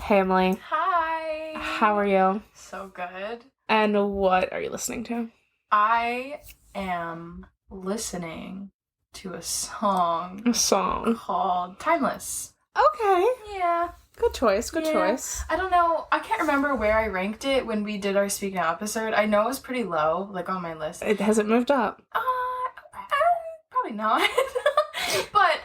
Hey Emily, Hi. how are you? So good. And what are you listening to? I am listening to a song A song. called Timeless. Okay. Yeah. Good choice, good Yeah. choice. I don't know. I can't remember where I ranked it when we did our Speak Now episode. I know it was pretty low, like on my list. It hasn't moved up. Probably not. But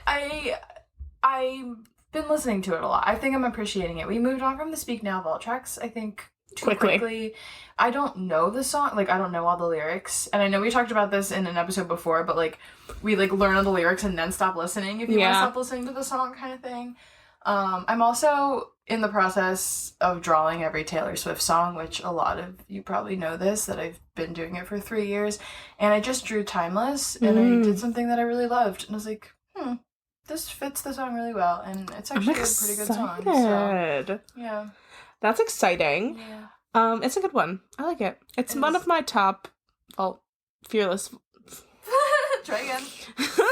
I've been listening to it a lot. I think I'm appreciating it. We moved on from the Speak Now vault tracks, I think, too quickly. I don't know the song. Like, I don't know all the lyrics. And I know we talked about this in an episode before, but, like, we, like, learn all the lyrics and then stop listening if you want to stop listening to the song kind of thing. I'm also in the process of drawing every Taylor Swift song, which a lot of you probably know this, that I've been doing it for 3 years. And I just drew Timeless, and I did something that I really loved. And I was like, this fits the song really well, and it's actually a pretty good song. So, yeah. That's exciting. Yeah. It's a good one. I like it. It's one of my top, Fearless. Try again.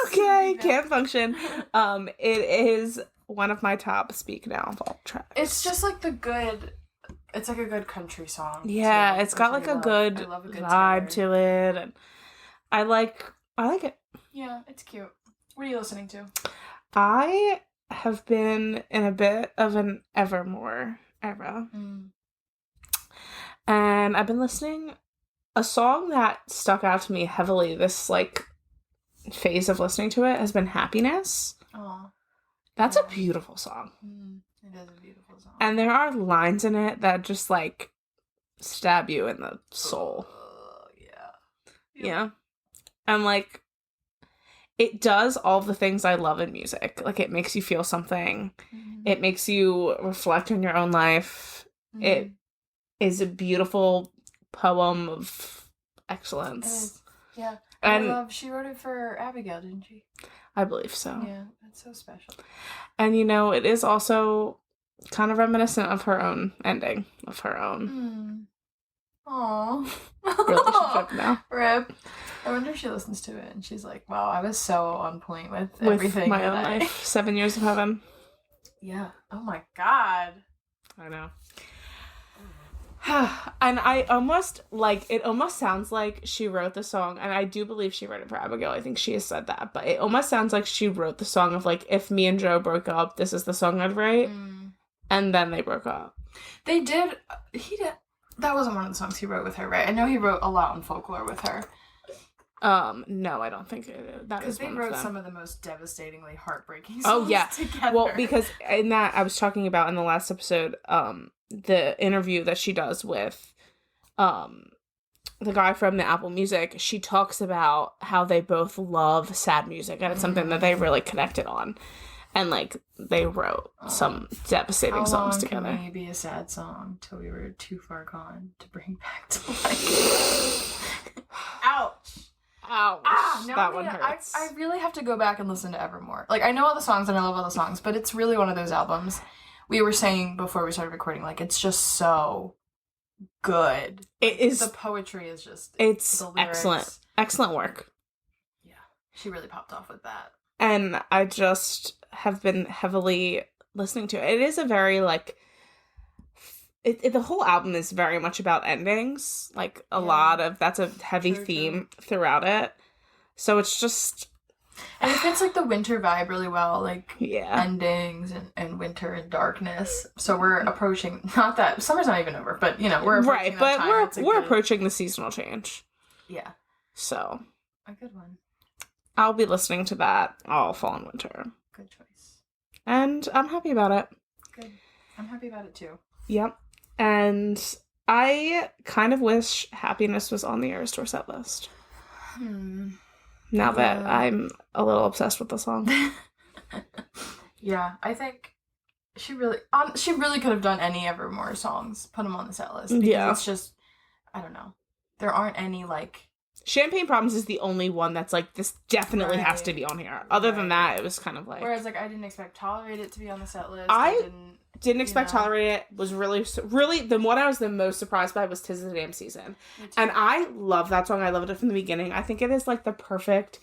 Okay, can't function. It is one of my top Speak Now vault tracks. It's just like it's like a good country song. Yeah, too, it's got like a good vibe to it, and I like it. Yeah, it's cute. What are you listening to? I have been in a bit of an Evermore era. And I've been listening a song that stuck out to me heavily this like phase of listening to it has been Happiness. Oh. That's a beautiful song. It is a beautiful song. And there are lines in it that just like stab you in the soul. Yeah. Yeah. And like it does all the things I love in music. Like, it makes you feel something. It makes you reflect on your own life. It is a beautiful poem of excellence. Yeah. And she wrote it for Abigail, didn't she? I believe so. Yeah, that's so special. And, you know, it is also kind of reminiscent of her own ending, of her own relationship now. Rip. I wonder if she listens to it and she's like, wow, I was so on point with everything. My own life. 7 years of heaven. Yeah. Oh my God. I know. And I almost, it almost sounds like she wrote the song, and I do believe she wrote it for Abigail. I think she has said that, but it almost sounds like she wrote the song of, like, if me and Joe broke up, this is the song I'd write. And then they broke up. They did. That wasn't one of the songs he wrote with her, right? I know he wrote a lot on Folklore with her. No, I don't think that is one of them. Because they wrote some of the most devastatingly heartbreaking songs together. Well, because in that, I was talking about in the last episode, the interview that she does with, the guy from the Apple Music, she talks about how they both love sad music, and it's something that they really connected on. And, like, they wrote some devastating songs together. How long can we be a sad song till we were too far gone to bring back to life? Ouch. That one hurts. I really have to go back and listen to Evermore. Like, I know all the songs and I love all the songs, but it's really one of those albums. We were saying before we started recording, like, it's just so good. It is. The poetry is just... It's excellent. Excellent work. Yeah. She really popped off with that. And I just have been heavily listening to it. It is a very, like... the whole album is very much about endings. Like, a lot of... That's a heavy theme throughout it. So it's just... And it fits, like, the winter vibe really well. Like, endings and winter and darkness. So we're approaching... Not that... Summer's not even over, but, you know, we're approaching that time. Right, but we're approaching the seasonal change. Yeah. So... A good one. I'll be listening to that all fall and winter. Good choice. And I'm happy about it. Good. I'm happy about it, too. Yep. And I kind of wish Happiness was on the Eras Tour set list. Now that I'm a little obsessed with the song. Yeah, I think she really could have done any Evermore songs, put them on the set list. Because it's just, I don't know. There aren't any, like... Champagne Problems is the only one that's like, this definitely has to be on here. Other than that, it was kind of like... Whereas, like, I didn't expect Tolerate It to be on the set list. I didn't expect Tolerate It. Was really, the one I was the most surprised by was 'Tis the Damn Season. And I love that song. I loved it from the beginning. I think it is, like, the perfect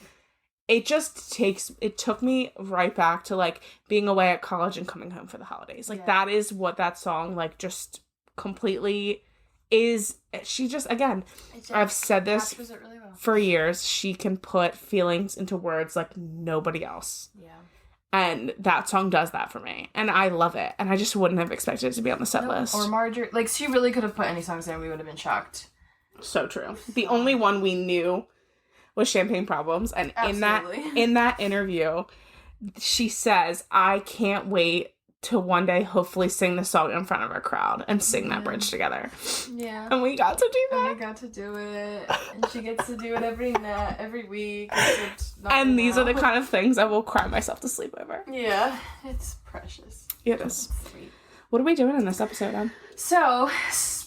it took me right back to, like, being away at college and coming home for the holidays. Like, that is what that song, like, just completely is. She just, again, I've said this really well. For years, she can put feelings into words like nobody else. Yeah. And that song does that for me. And I love it. And I just wouldn't have expected it to be on the set list. Or Marjorie. Like, she really could have put any songs in, we would have been shocked. So true. The only one we knew was Champagne Problems. And in that interview, she says, I can't wait to one day hopefully sing the song in front of a crowd and sing that bridge together. Yeah. And we got to do that. And we got to do it. And she gets to do it every week. And these are the kind of things I will cry myself to sleep over. Yeah. It's precious. It is. Sweet. What are we doing in this episode, Em? So,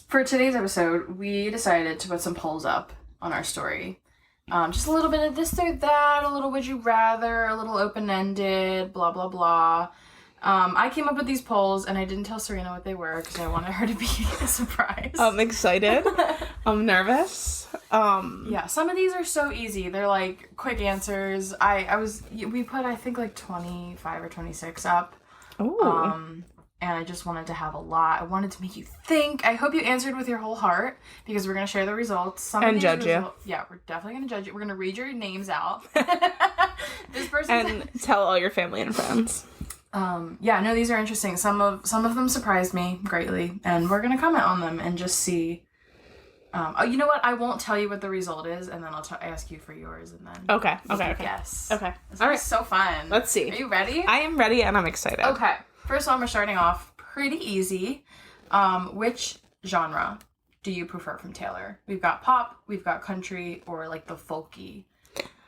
for today's episode, we decided to put some polls up on our story. Just a little bit of this or that, a little would you rather, a little open-ended, blah, blah, blah. I came up with these polls, and I didn't tell Serena what they were, because I wanted her to be a surprise. I'm excited. I'm nervous. Yeah, some of these are so easy. They're, like, quick answers. We put, I think, like, 25 or 26 up. Ooh. And I just wanted to have a lot. I wanted to make you think. I hope you answered with your whole heart, because we're going to share the results. And judge you. Yeah, we're definitely going to judge you. We're going to read your names out. This person. And tell all your family and friends. Yeah, no, these are interesting. Some of them surprised me greatly, and we're going to comment on them and just see. You know what? I won't tell you what the result is, and then I'll ask you for yours, and then. Okay. Yes. Okay. All right. So fun. Let's see. Are you ready? I am ready, and I'm excited. Okay. First one, we're starting off pretty easy. Which genre do you prefer from Taylor? We've got pop, we've got country, or like the folky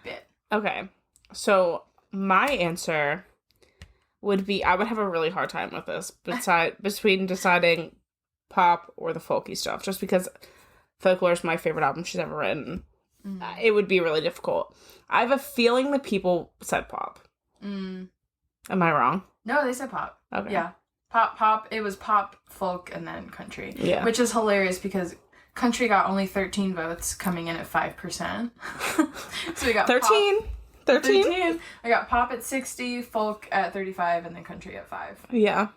bit. Okay. So my answer would be, I would have a really hard time with this between deciding pop or the folky stuff, just because Folklore is my favorite album she's ever written. It would be really difficult. I have a feeling that people said pop. Am I wrong? No, they said pop. Okay. Yeah. Pop. It was pop, folk, and then country. Yeah. Which is hilarious because country got only 13 votes, coming in at 5%. So we got 13. 13. I got pop at 60, folk at 35, and then country at 5. Yeah.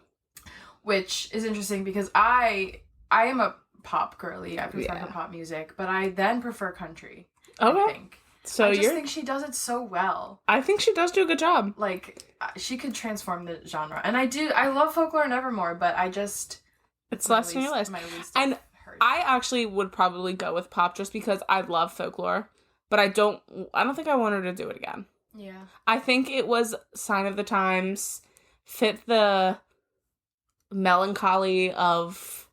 Which is interesting because I am a pop girly. I prefer her pop music, but I then prefer country. Okay. I think. So I just think she does it so well. I think she does do a good job. Like, she could transform the genre. And I love Folklore and Evermore, but I just... It's less on your list. And I actually would probably go with pop just because I love Folklore, but I don't think I want her to do it again. Yeah. I think it was Sign of the Times, fit the melancholy of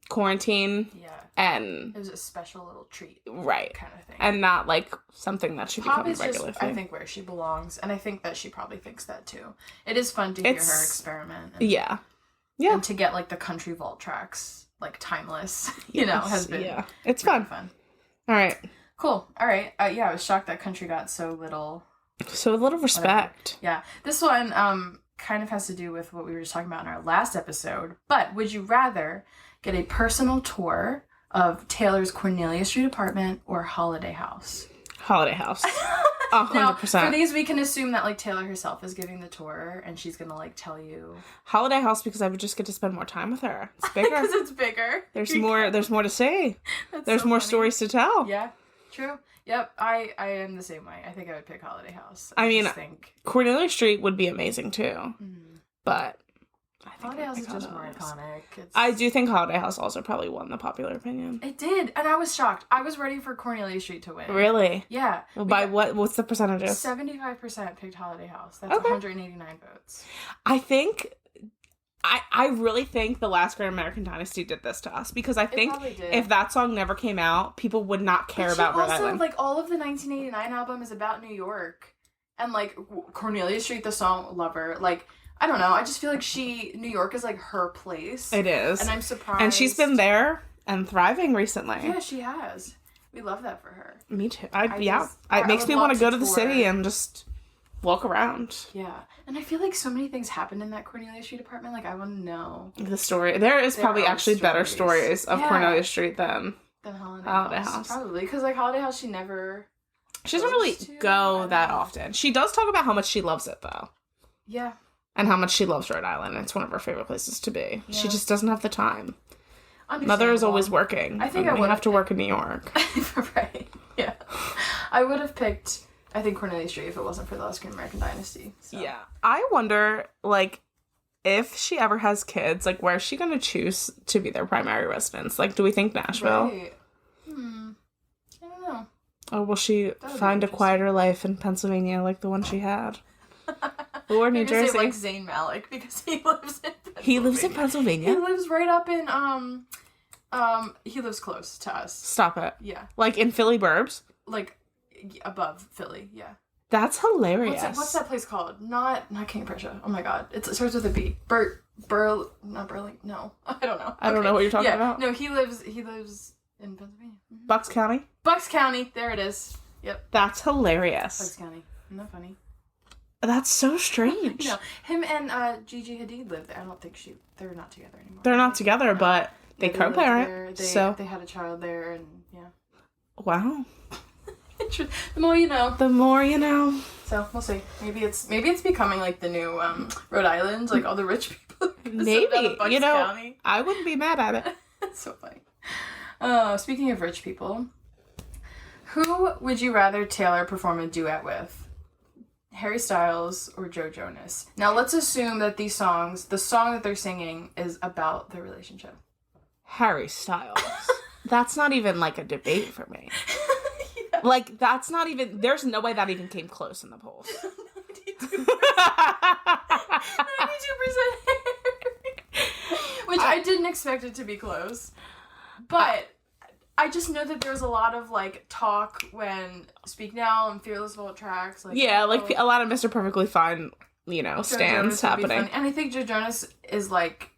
quarantine. Yeah. And it was a special little treat, right? Kind of thing, and not like something that should become a regular thing. I think where she belongs, and I think that she probably thinks that too. It is fun to hear her experiment. And, yeah, and to get like the country vault tracks, like timeless. You know, has been it's really fun. All right, cool. All right, I was shocked that country got so little respect. Whatever. Yeah, this one kind of has to do with what we were just talking about in our last episode. But would you rather get a personal tour of Taylor's Cornelia Street apartment or Holiday House? Holiday House. 100%. Now, for these, we can assume that like Taylor herself is giving the tour and she's gonna like tell you. Holiday House, because I would just get to spend more time with her. It's bigger. Because it's bigger. There's more to say. There's more stories to tell. Yeah. True. Yep. I am the same way. I think I would pick Holiday House. I mean, Cornelia Street would be amazing too. But Holiday House is just more iconic. I do think Holiday House also probably won the popular opinion. It did, and I was shocked. I was ready for Cornelia Street to win. Really? Yeah. Well, by what? What's the percentages? 75% picked Holiday House. That's 189 votes. I think... I really think The Last Great American Dynasty did this to us, because I think if that song never came out, people would not care about Rhode Island. Like, all of the 1989 album is about New York, and, like, Cornelia Street, the song Lover, like... I don't know. I just feel like New York is like her place. It is. And I'm surprised. And she's been there and thriving recently. Yeah, she has. We love that for her. Me too. It makes me want to go to the city and just walk around. Yeah. And I feel like so many things happened in that Cornelia Street apartment. Like, I want to know. The story. There is probably actually better stories of Cornelia Street than Holiday House. Probably. Because, like, Holiday House, she never... She doesn't really go that often. She does talk about how much she loves it, though. Yeah. And how much she loves Rhode Island. It's one of her favorite places to be. Yeah. She just doesn't have the time. Mother is always working. I think I would have to work in New York. Right. Yeah. I would have picked, I think, Cornelia Street if it wasn't for the Last Great American Dynasty. So. Yeah. I wonder, like, if she ever has kids, like, where's she going to choose to be their primary residence? Like, do we think Nashville? Right. I don't know. Or will she find a quieter life in Pennsylvania like the one she had? Or New Jersey? Say, like, Zayn Malik, because he lives in Pennsylvania. He lives in Pennsylvania? He lives right up in, he lives close to us. Stop it. Yeah. Like, in Philly burbs? Like, above Philly, yeah. That's hilarious. What's that place called? Not King Prussia. Oh my god. It starts with a B. Not Burling. No. I don't know. I don't know what you're talking about. No, he lives in Pennsylvania. Mm-hmm. Bucks County? Bucks County. There it is. Yep. That's hilarious. Bucks County. Isn't that funny? That's so strange. No. Him and Gigi Hadid live there. I don't think they're not together anymore. They're not together, but they co-parent. So they had a child there, and yeah. Wow. The more you know. The more you know. So we'll see. Maybe it's becoming like the new Rhode Island, like all the rich people. Maybe. You know, County. I wouldn't be mad at it. That's so funny. Speaking of rich people, who would you rather Taylor perform a duet with? Harry Styles or Joe Jonas? Now let's assume that the song that they're singing is about their relationship. Harry Styles. That's not even like a debate for me. Yeah. Like, that's not even, there's no way that even came close in the polls. 92%. 92% which I didn't expect it to be close. But I just know that there's a lot of, like, talk when Speak Now and Fearless Vault tracks. Like, yeah, like, a lot of Mr. Perfectly Fine, you know, stands happening. And I think Joe Jonas is, like,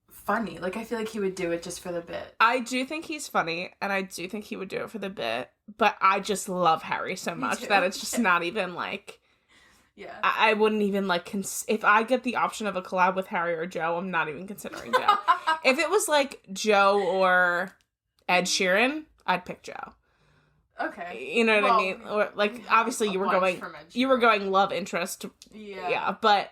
funny. Like, I feel like he would do it just for the bit. I do think he's funny, and I do think he would do it for the bit, but I just love Harry so much that it's just not even, like... Yeah. I wouldn't even, like, if I get the option of a collab with Harry or Joe, I'm not even considering Joe. If it was, like, Joe or Ed Sheeran, I'd pick Joe. Okay. You know what I mean? Or, like, obviously you were going love interest. Yeah. Yeah, but...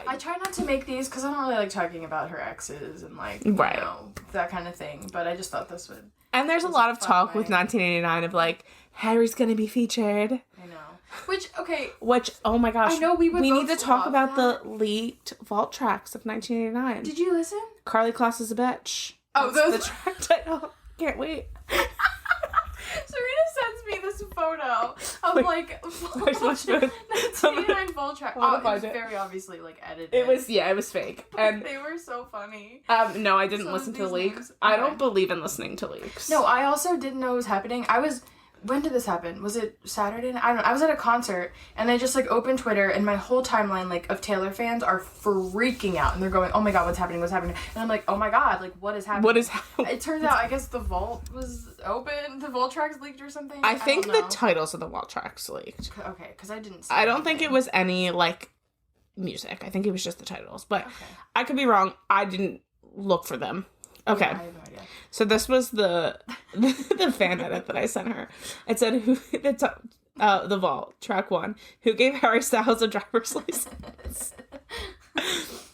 I try not to make these because I don't really like talking about her exes and, like, you know, that kind of thing. But I just thought this would... And there's a lot of talk with 1989 of, like, Harry's gonna be featured. I know. Which, oh my goch. I know we need to talk about the leaked vault tracks of 1989. Did you listen? Carly Kloss is a bitch. Oh, that's the track title. Can't wait. Serena sends me this photo of, like 1989 vault track. Oh, it was very obviously, like, edited. It was fake. And they were so funny. No, I didn't listen to the leaks. Okay. I don't believe in listening to leaks. No, I also didn't know it was happening. When did this happen? Was it Saturday? I don't know. I was at a concert, and I just, like, opened Twitter, and my whole timeline, like, of Taylor fans are freaking out, and they're going, oh my god, what's happening? And I'm like, oh my god, like, what is happening? It turns out, I guess the vault was open, the vault tracks leaked or something? I think the titles of the vault tracks leaked. Okay, because I didn't see I don't think it was any, like, music. I think it was just the titles, but I could be wrong. I didn't look for them. Okay. Yeah, I have no idea. So this was the fan edit that I sent her. It said the vault track 1. Who gave Harry Styles a driver's license?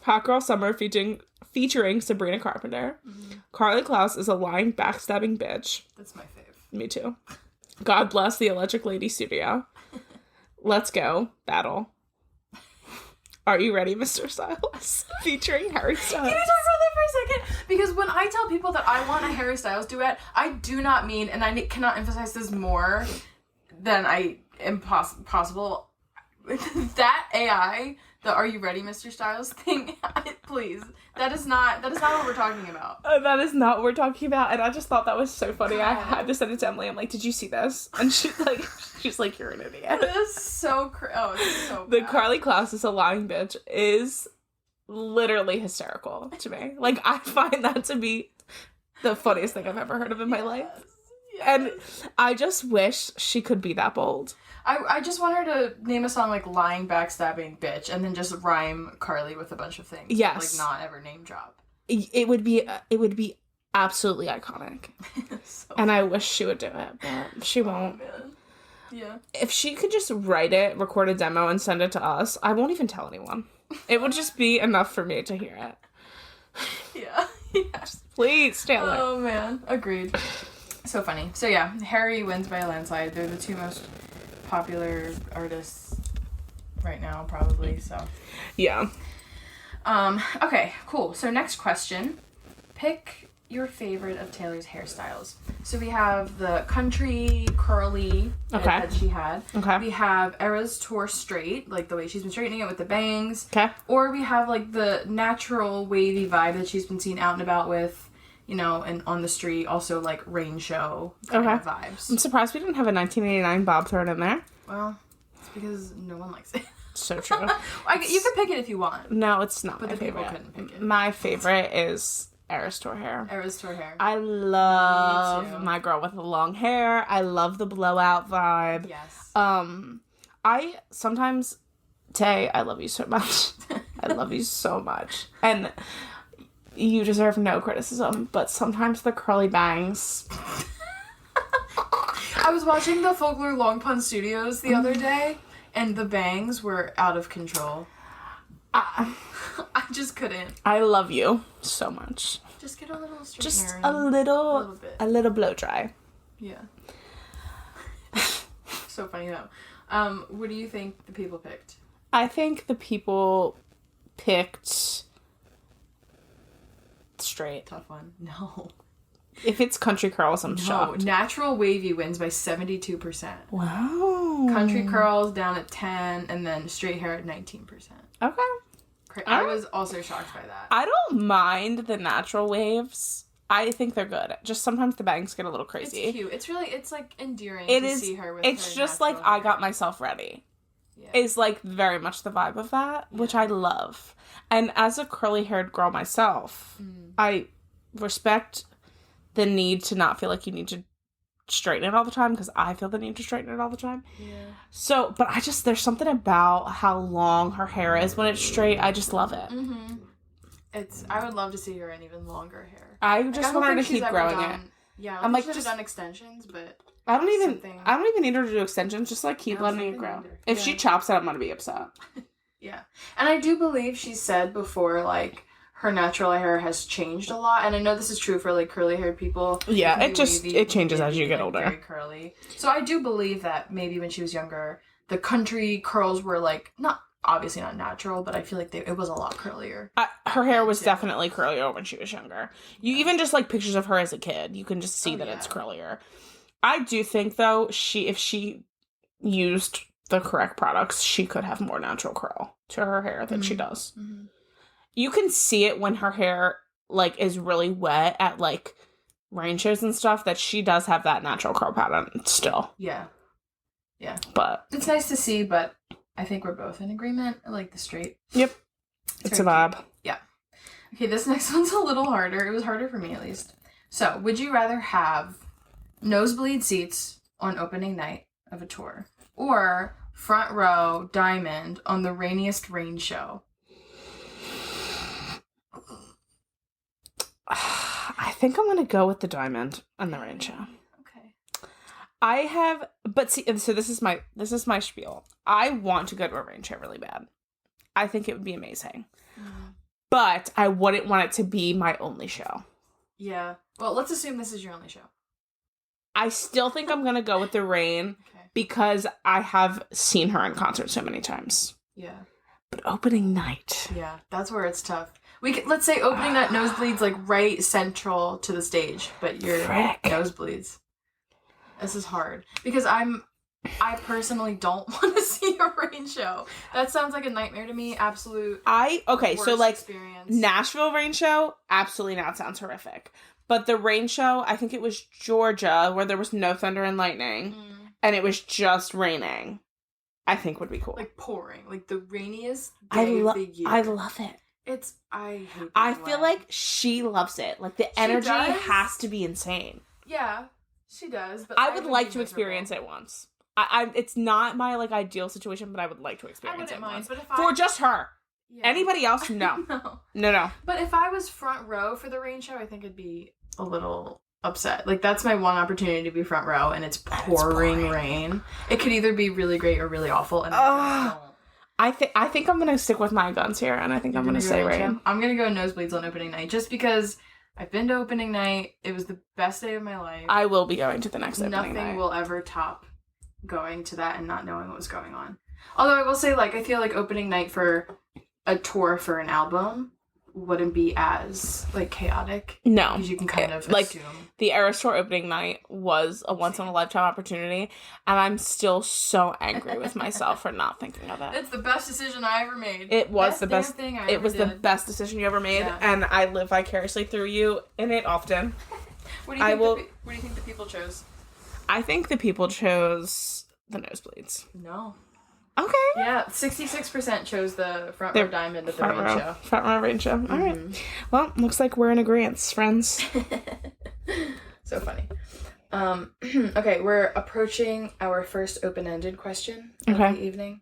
Hot Girl Summer featuring Sabrina Carpenter. Mm-hmm. Carly Kloss is a lying, backstabbing bitch. That's my fave. Me too. God Bless the Electric Lady Studio. Let's Go Battle. Are You Ready, Mr. Styles? Featuring Harry Styles. Can we talk about that for a second? Because when I tell people that I want a Harry Styles duet, I do not mean, and I cannot emphasize this more than I am possible, that AI, the Are You Ready, Mr. Styles thing, please. That is not what we're talking about. That is not what we're talking about, and I just thought that was so funny. God. I had to send it to Emily. I'm like, did you see this? And she's like, you're an idiot. It is so it's so bad. The Carly Kloss is a lying bitch is literally hysterical to me. Like, I find that to be the funniest thing I've ever heard of in my life. Yes. And I just wish she could be that bold. I just want her to name a song like Lying, Backstabbing, Bitch, and then just rhyme Carly with a bunch of things. Yes. Like, not ever name drop. It would be absolutely iconic. And I wish she would do it, but she won't. Yeah. If she could just write it, record a demo, and send it to us, I won't even tell anyone. It would just be enough for me to hear it. Yeah. Yeah. Just please, Taylor. Oh, man. Agreed. So funny. So, yeah, Harry wins by a landslide. They're the two most popular artists right now, probably, so. Yeah. Okay, cool. So, next question. Pick your favorite of Taylor's hairstyles. So we have the country curly that she had. Okay. We have Eras Tour straight, like the way she's been straightening it with the bangs. Okay. Or we have like the natural wavy vibe that she's been seen out and about with, you know, and on the street, also like rain show kind of vibes. I'm surprised we didn't have a 1989 bob thrown in there. Well, it's because no one likes it. So true. You can pick it if you want. No, it's not but my the people favorite. couldn't pick it. My favorite is Eras Tour hair. Eras Tour hair. I love my girl with the long hair. I love the blowout vibe. Yes. I sometimes, Tay, I love you so much. I love you so much. And you deserve no criticism, but sometimes the curly bangs. I was watching the Folklore Long Pond Studios the other day, and the bangs were out of control. I just couldn't. I love you so much. Just get a little straightener. Just a little bit. A little blow dry. Yeah. So funny though. What do you think the people picked? I think the people picked straight. Tough one. No. If it's country curls, I'm shocked. Natural wavy wins by 72%. Wow. Country curls down at 10, and then straight hair at 19%. Okay. I was also shocked by that. I don't mind the natural waves. I think they're good. Just sometimes the bangs get a little crazy. It's cute. It's like endearing see her with it's her just like natural I got myself ready. Yeah. Is like very much the vibe of that, which I love. And as a curly haired girl myself, I respect the need to not feel like you need to straighten it all the time, because I feel the need to straighten it all the time. Yeah. So, but there's something about how long her hair is when it's straight. I just love it. Mm-hmm. I would love to see her in even longer hair. I just want her to keep growing it. Yeah, I'm like, just done extensions, but I don't even need her to do extensions. Just like keep letting it grow. If she chops it, I'm gonna be upset. Yeah, and I do believe she said before, like, her natural hair has changed a lot, and I know this is true for like curly haired people. Yeah, it changes as you get older. Very curly. So I do believe that maybe when she was younger, the country curls were like obviously not natural, but I feel like it was a lot curlier. Her hair was definitely curlier when she was younger. You even just like pictures of her as a kid, you can just see that it's curlier. I do think though, if she used the correct products, she could have more natural curl to her hair than she does. Mm-hmm. You can see it when her hair like is really wet at like rain shows and stuff, that she does have that natural curl pattern still. Yeah. Yeah. But it's nice to see, but I think we're both in agreement. I like the straight. Yep. It's a vibe. Cute. Yeah. Okay, this next one's a little harder. It was harder for me, at least. So, would you rather have nosebleed seats on opening night of a tour, or front row diamond on the rainiest rain show? I think I'm going to go with the diamond on the rain show. Okay. But see, so this is my spiel. I want to go to a rain show really bad. I think it would be amazing. Mm. But I wouldn't want it to be my only show. Yeah. Well, let's assume this is your only show. I still think I'm going to go with the rain because I have seen her in concert so many times. Yeah. But opening night. Yeah, that's where it's tough. Let's say opening night nosebleeds like right central to the stage, but your nosebleeds. This is hard because I personally don't want to see a rain show. That sounds like a nightmare to me. Absolute. So like experience. Nashville rain show, absolutely not. Sounds horrific. But the rain show, I think it was Georgia, where there was no thunder and lightning, and it was just raining. I think would be cool. Like pouring, like the rainiest day of the year. I love it. I feel like she loves it. Like the energy has to be insane. Yeah, she does. But I would like to experience it once. It's not my like ideal situation, but I would like to experience it once. But for just her. Yeah. Anybody else? No. No. But if I was front row for the rain show, I think it'd be a little upset. Like, that's my one opportunity to be front row, and it's pouring rain. It could either be really great or really awful, and I think I'm gonna stick with my guns here, and I think I'm gonna say rain. I'm gonna go nosebleeds on opening night, just because I've been to opening night. It was the best day of my life. I will be going to the next opening night. Nothing will ever top going to that and not knowing what was going on. Although I will say, like, I feel like opening night for a tour for an album wouldn't be as, like, chaotic. No. Because you can kind of like, assume. The Eras Tour opening night was a once-in-a-lifetime opportunity, and I'm still so angry with myself for not thinking of it. It's the best decision I ever made. It was the best thing I It ever was did. the best decision you ever made, and I live vicariously through you in it often. What do you think the people chose? I think the people chose the nosebleeds. No. Okay. Yeah, 66% chose the front row diamond at the rain show. Front row rain show. All right. Well, looks like we're in agreement, friends. So funny. Okay, we're approaching our first open-ended question of the evening.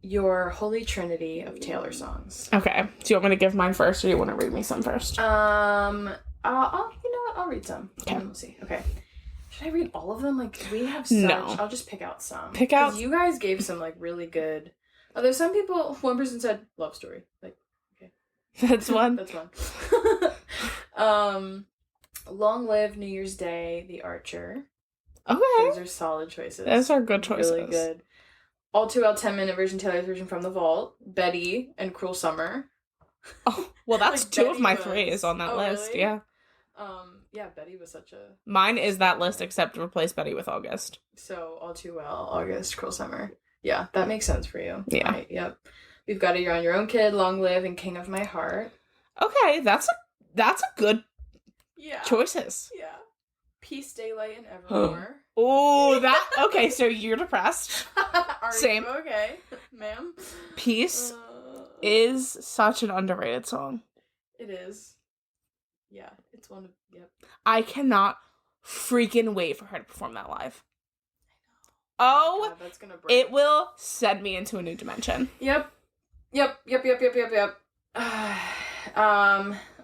Your holy trinity of Taylor songs. Okay. Do you want me to give mine first, or do you want to read me some first? I'll you know what? I'll read some. Okay. We'll see. Okay. Should I read all of them? Like, we have such... No. I'll just pick out some. Pick out... Because you guys gave some, like, really good... Although some people... One person said, love story. Like, okay. That's one. That's one. Long Live, New Year's Day, The Archer. Okay. Those are solid choices. Those are good choices. Really good. All Too Well 10-minute version, Taylor's version from the vault. Betty and Cruel Summer. Oh, well, that's like two Betty of my threes on that list. Really? Yeah. Yeah, Betty was such a... Mine is that list, except replace Betty with August. So, All Too Well, August, Cruel Summer. Yeah, that makes sense for you. Yeah. Right, yep. We've got a You're on Your Own Kid, Long Live, and King of My Heart. Okay, that's a good choices. Yeah. Peace, Daylight, and Evermore. Oh, that... Okay, so you're depressed. Same. You okay, ma'am? Peace is such an underrated song. It is. Yeah, it's one of... Yep. I cannot freaking wait for her to perform that live. I know. Oh, God, that's gonna break. It will send me into a new dimension. Yep. Oh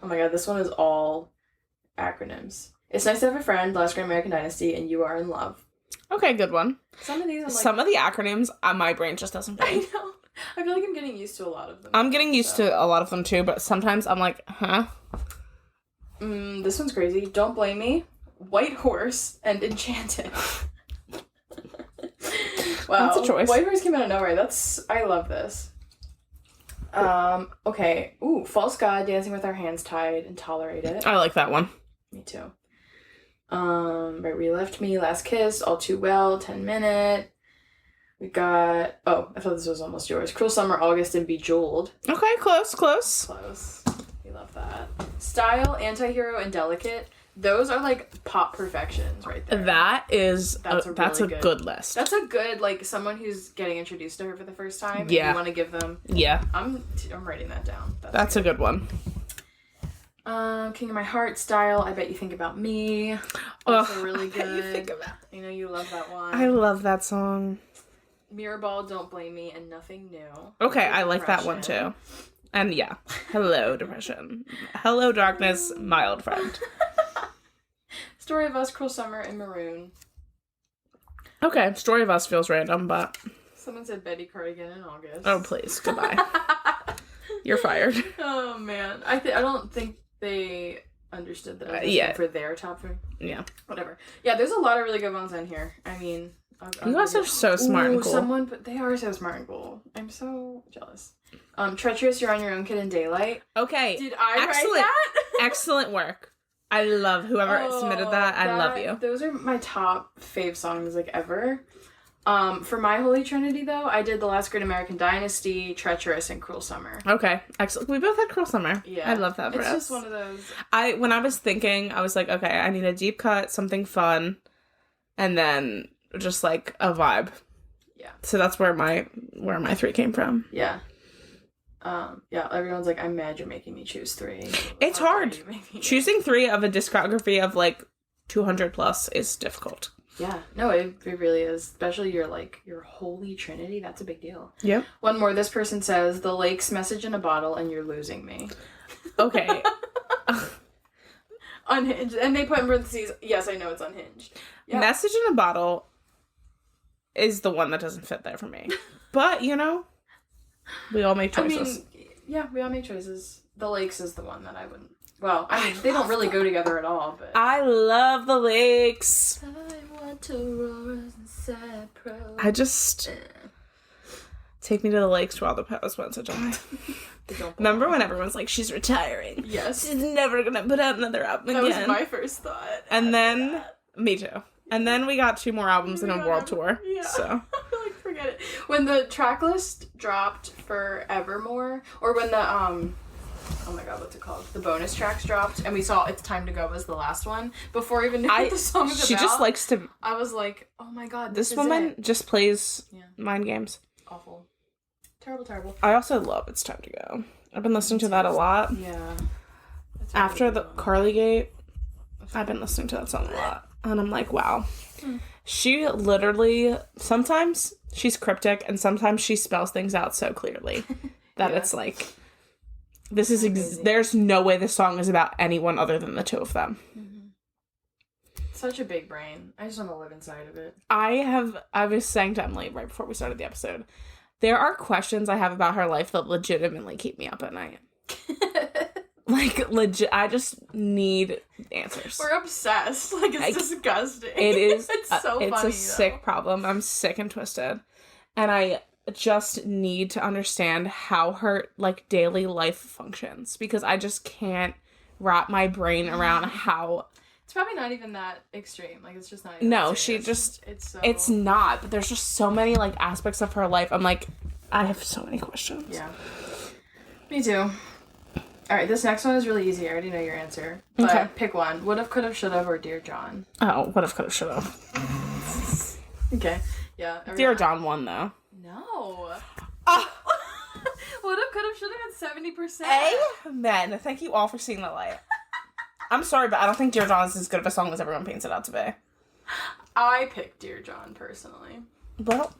my god, this one is all acronyms. It's Nice to Have a Friend, Last Great American Dynasty, and You Are in Love. Okay, good one. Some of these, some of the acronyms, my brain just doesn't break. I know. I feel like I'm getting used to a lot of them. I'm getting used to a lot of them too, but sometimes I'm like, huh? This one's crazy. Don't Blame Me, White Horse, and Enchanted. Wow. That's a choice. White Horse came out of nowhere. I love this. Okay. Ooh, False God, Dancing with Our Hands Tied, and Tolerate It. I like that one. Me too. Right, We Left Me, Last Kiss, All Too Well, 10-minute. We got... Oh, I thought this was almost yours. Cruel Summer, August, and Bejeweled. Okay, close. Close. We love that. Style, Antihero, and Delicate. Those are, like, pop perfections right there. That's a really good list. That's a good, like, someone who's getting introduced to her for the first time. Yeah. And you want to give them... Yeah. I'm writing that down. That's a good one. King of My Heart, Style, I Bet You Think About Me. Also really good. I know you love that one. I love that song. Mirrorball, Don't Blame Me, and Nothing New. Okay, I like that one too. And yeah, hello depression. Hello darkness, my old friend. Story of Us, Cruel Summer, and Maroon. Okay, Story of Us feels random, but... Someone said Betty Cardigan in August. Oh, please, goodbye. You're fired. Oh, man. I don't think they understood that I was for their top 3. Yeah. Whatever. Yeah, there's a lot of really good ones in here. I mean... You guys are so smart and cool. They are so smart and cool. I'm so jealous. Treacherous, You're on Your Own Kid, and Daylight. Okay. Did I write that? Excellent work. I love whoever submitted that. I love you. Those are my top fave songs, like, ever. For my Holy Trinity, though, I did The Last Great American Dynasty, Treacherous, and Cruel Summer. Okay. Excellent. We both had Cruel Summer. Yeah. I love that for us. It's just one of those. When I was thinking, I was like, okay, I need a deep cut, something fun, and then just, like, a vibe. Yeah. So that's where my 3 came from. Yeah. Yeah, everyone's like, I'm mad you're making me choose 3. It's hard. Choosing 3 of a discography of, like, 200 plus is difficult. Yeah. No, it really is. Especially your Holy Trinity. That's a big deal. Yep. One more. This person says, The Lake's Message in a Bottle, and You're Losing Me. Okay. Unhinged. And they put in parentheses, yes, I know it's unhinged. Yeah. Message in a Bottle is the one that doesn't fit there for me. But, you know, we all make choices. I mean, yeah, we all make choices. The Lakes is the one that I wouldn't. Well, I mean, they don't really go together at all, but... I love The Lakes. I want to roar and sad pro. I just... Take me to the lakes where all the poets went to die. Remember when everyone's like, she's retiring? Yes. She's never gonna put out another album again. That was my first thought. And then... Me too. And then we got 2 more albums and a world tour. Yeah. So. Like, forget it. When the track list dropped for Evermore, or when the, oh my god, what's it called? The bonus tracks dropped, and we saw It's Time to Go was the last one, before I even knew what the song was She about. just likes to... I was like, oh my god, this woman just plays mind games. Awful. Terrible, terrible. I also love It's Time to Go. I've been listening to that a lot. Yeah. After the Carly Gate, I've been listening to that song a lot. And I'm like, wow. She literally, sometimes she's cryptic and sometimes she spells things out so clearly that it's like, this is, there's no way this song is about anyone other than the 2 of them. Such a big brain. I just want to live inside of it. I was saying to Emily right before we started the episode, there are questions I have about her life that legitimately keep me up at night. Like, legit, I just need answers. We're obsessed. Like, it's disgusting. It is. It's so funny, It's a sick problem. I'm sick and twisted. And I just need to understand how her, like, daily life functions. Because I just can't wrap my brain around how... It's probably not even that extreme. Like, it's just not even No, she just... It's not. But there's just so many, like, aspects of her life. I'm like, I have so many questions. Yeah. Me too. All right, this next one is really easy. I already know your answer. But pick one. Would've, could've, should've, or Dear John? Oh, would've, could've, should've. Okay. Yeah. Dear John won, though. No. Would've, could've, should've had 70%. Amen. Thank you all for seeing the light. I'm sorry, but I don't think Dear John is as good of a song as everyone paints it out to be. I picked Dear John, personally. Well,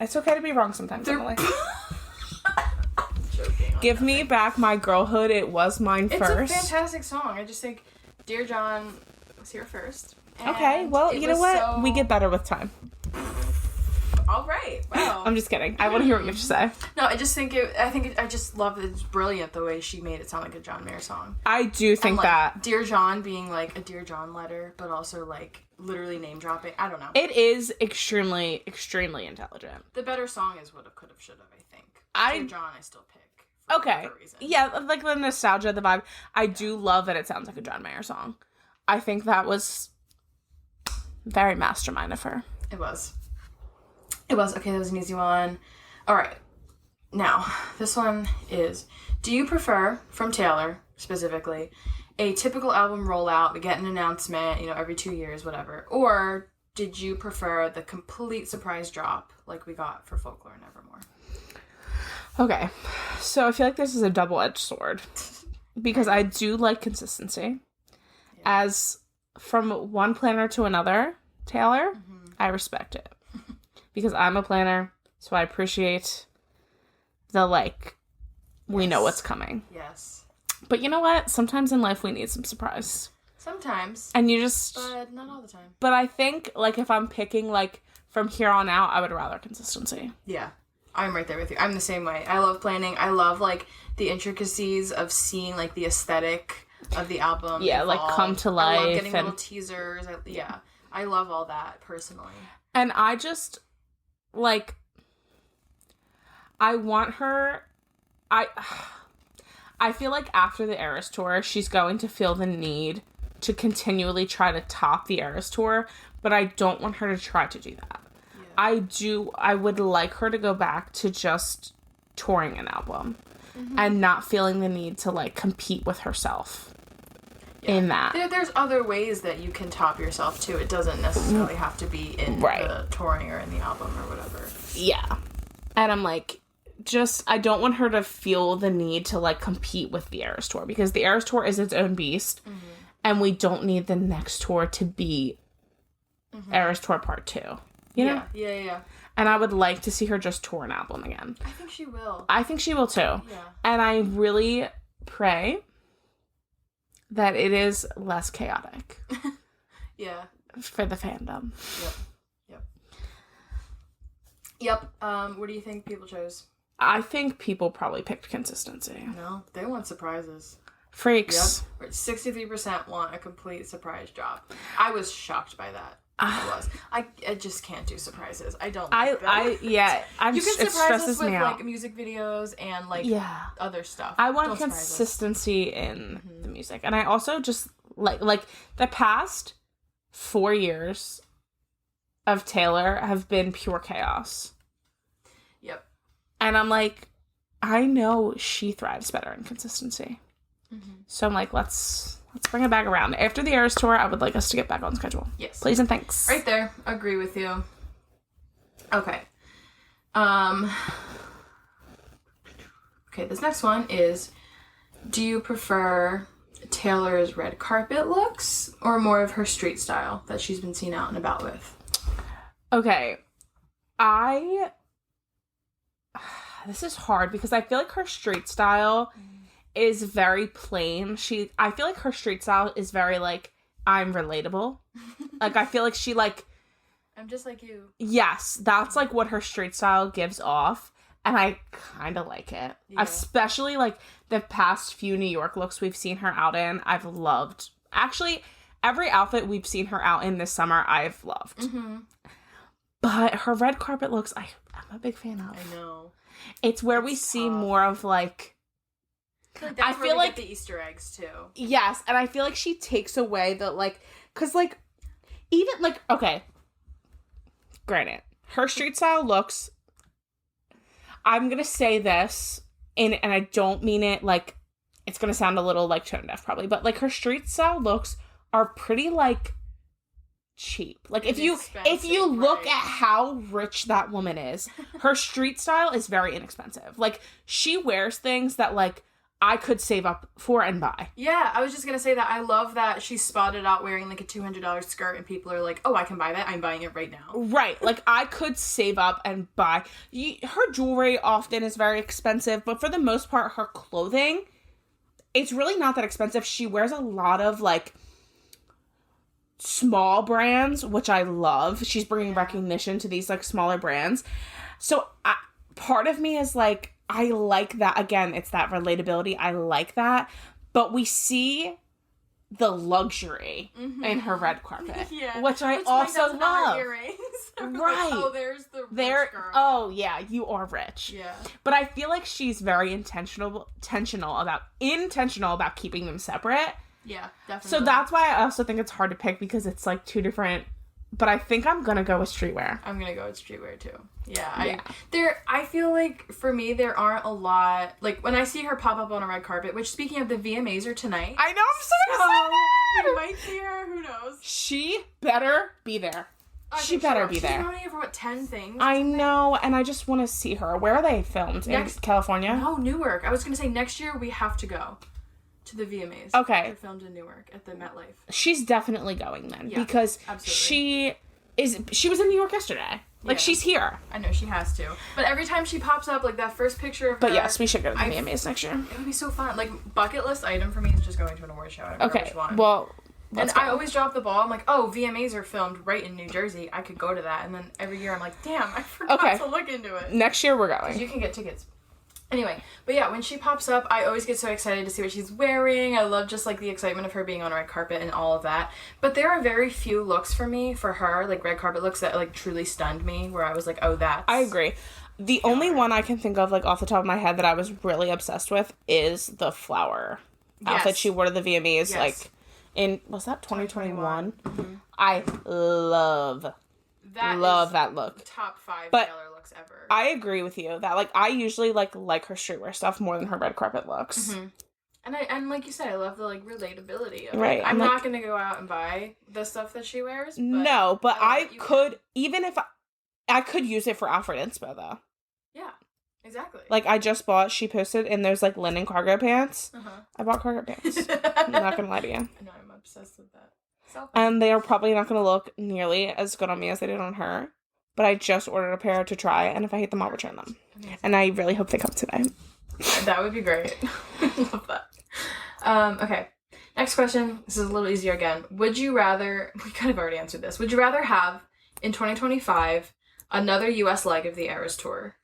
it's okay to be wrong sometimes, Emily. Joking. Give me back my girlhood. It was mine first. It's a fantastic song. I just think Dear John was here first. Okay, well, you know what? We get better with time. All right. Wow. I'm just kidding. I want to hear what you have to say. No, I just think I just love it. It's brilliant the way she made it sound like a John Mayer song. I do think that. Dear John being like a Dear John letter, but also like literally name dropping. I don't know. It is extremely, extremely intelligent. The better song is Would've, Could've, Should've, I think. Dear John, I still pick. Okay. Yeah, like the nostalgia, the vibe. I do love that it sounds like a John Mayer song. I think that was very mastermind of her. It was. Okay, that was an easy one. All right. Now, this one is, do you prefer, from Taylor specifically, a typical album rollout, we get an announcement, every 2 years, whatever, or did you prefer the complete surprise drop like we got for Folklore and Evermore? Okay, so I feel like this is a double-edged sword because I do like consistency. Yeah. As from one planner to another, Taylor, I respect it because I'm a planner, so I appreciate the we know what's coming. Yes. But you know what? Sometimes in life we need some surprise. Sometimes. And you just... But not all the time. But I think, if I'm picking, from here on out, I would rather consistency. Yeah. I'm right there with you. I'm the same way. I love planning. I love, the intricacies of seeing, the aesthetic of the album. Yeah, evolve. come to life. I love getting little teasers. I love all that, personally. And I just, I want her... I feel like after the Eras Tour, she's going to feel the need to continually try to top the Eras Tour, but I don't want her to try to do that. I would like her to go back to just touring an album and not feeling the need to compete with herself in that. There's other ways that you can top yourself too. It doesn't necessarily have to be in the touring or in the album or whatever. Yeah. And I'm I don't want her to feel the need to compete with the Eras Tour because the Eras Tour is its own beast and we don't need the next tour to be Eras Tour Part 2. You know? Yeah. And I would like to see her just tour an album again. I think she will. I think she will too. Yeah. And I really pray that it is less chaotic. Yeah. For the fandom. Yep. What do you think people chose? I think people probably picked consistency. No, they want surprises. Freaks. Yep. 63% want a complete surprise drop. I was shocked by that. I just can't do surprises. I don't like them. You can surprise us with like music videos and like other stuff. I want consistency in the music. And I also just like the past 4 years of Taylor have been pure chaos. Yep. And I'm like, I know she thrives better in consistency. So I'm like, let's bring it back around. After the Eras tour, I would like us to get back on schedule. Yes. Please and thanks. Right there. Agree with you. Okay. Okay, this next one is, do you prefer Taylor's red carpet looks or more of her street style that she's been seen out and about with? Okay. This is hard because I feel like her street style is very plain. I feel like her street style is very like, I'm relatable. Like, I feel like she like, I'm just like you. Yes, that's like what her street style gives off. And I kind of like it. Yeah. Especially like the past few New York looks we've seen her out in. I've loved. Actually, every outfit we've seen her out in this summer, I've loved. But her red carpet looks, I'm a big fan of. I know. It's where we see more of like, I feel like the Easter eggs too. Yes, and I feel like she takes away the like, cause like, even like, okay, granted, her street style looks, I'm gonna say this, and I don't mean it like, it's gonna sound a little like tone deaf probably, but like her street style looks are pretty like cheap. Like if you look at how rich that woman is, her street style is very inexpensive. Like she wears things that like I could save up for and buy. Yeah, I was just gonna say that I love that she's spotted out wearing like a $200 skirt and people are like, oh, I can buy that. I'm buying it right now. Right. Like I could save up and buy. Her jewelry often is very expensive, but for the most part, her clothing, it's really not that expensive. She wears a lot of like small brands, which I love. She's bringing recognition to these like smaller brands. So part of me is like, I like that. Again, it's that relatability. I like that. But we see the luxury in her red carpet, which I also love. Earrings. Right. Oh, there's the rich girl. Oh, yeah, you are rich. Yeah. But I feel like she's very intentional about keeping them separate. Yeah, definitely. So that's why I also think it's hard to pick because it's like two different. But I think I'm gonna go with streetwear. I'm gonna go with streetwear too. Yeah. I feel like for me there aren't a lot, like when I see her pop up on a red carpet, which speaking of the VMAs are tonight. I know, I'm so excited. We might see her, who knows? She better be there. She better be there. She's nominated for 10 things? I know, and I just want to see her. Where are they filmed? In California? No, Newark. I was gonna say next year we have to go to the VMAs. Okay. They're filmed in Newark at the MetLife. She's definitely going then because absolutely. She was in New York yesterday. Like she's here. I know she has to. But every time she pops up, like that first picture of her. But yes, we should go to the VMAs next year. It would be so fun. Like bucket list item for me is just going to an award show. I don't know which one. Well, and I always drop the ball. I'm like, oh, VMAs are filmed right in New Jersey. I could go to that. And then every year I'm like, damn, I forgot to look into it. Next year we're going. You can get tickets. Anyway, but yeah, when she pops up, I always get so excited to see what she's wearing. I love just like the excitement of her being on a red carpet and all of that. But there are very few looks for me, for her, like red carpet looks that like truly stunned me, where I was like, oh, that's... I agree. The only one I can think of, like off the top of my head, that I was really obsessed with is the flower outfit she wore to the VMAs, like in, was that 2021? Mm-hmm. I love that look. Top 5 But Taylor looks ever. I agree with you that like I usually like her streetwear stuff more than her red carpet looks. Mm-hmm. And like you said, I love the like relatability of right. it. I'm not gonna go out and buy the stuff that she wears. But no, but I could even if I could use it for Alfred Inspo though. Yeah, exactly. Like I just bought. She posted and there's like linen cargo pants. I bought cargo pants. I'm not gonna lie to you. No, I'm obsessed with that. And they are probably not gonna look nearly as good on me as they did on her. But I just ordered a pair to try, and if I hate them, I'll return them. Amazing. And I really hope they come today. That would be great. I love that. Okay. Next question. This is a little easier again. Would you rather... We kind of already answered this. Would you rather have, in 2025, another U.S. leg of the Eras tour?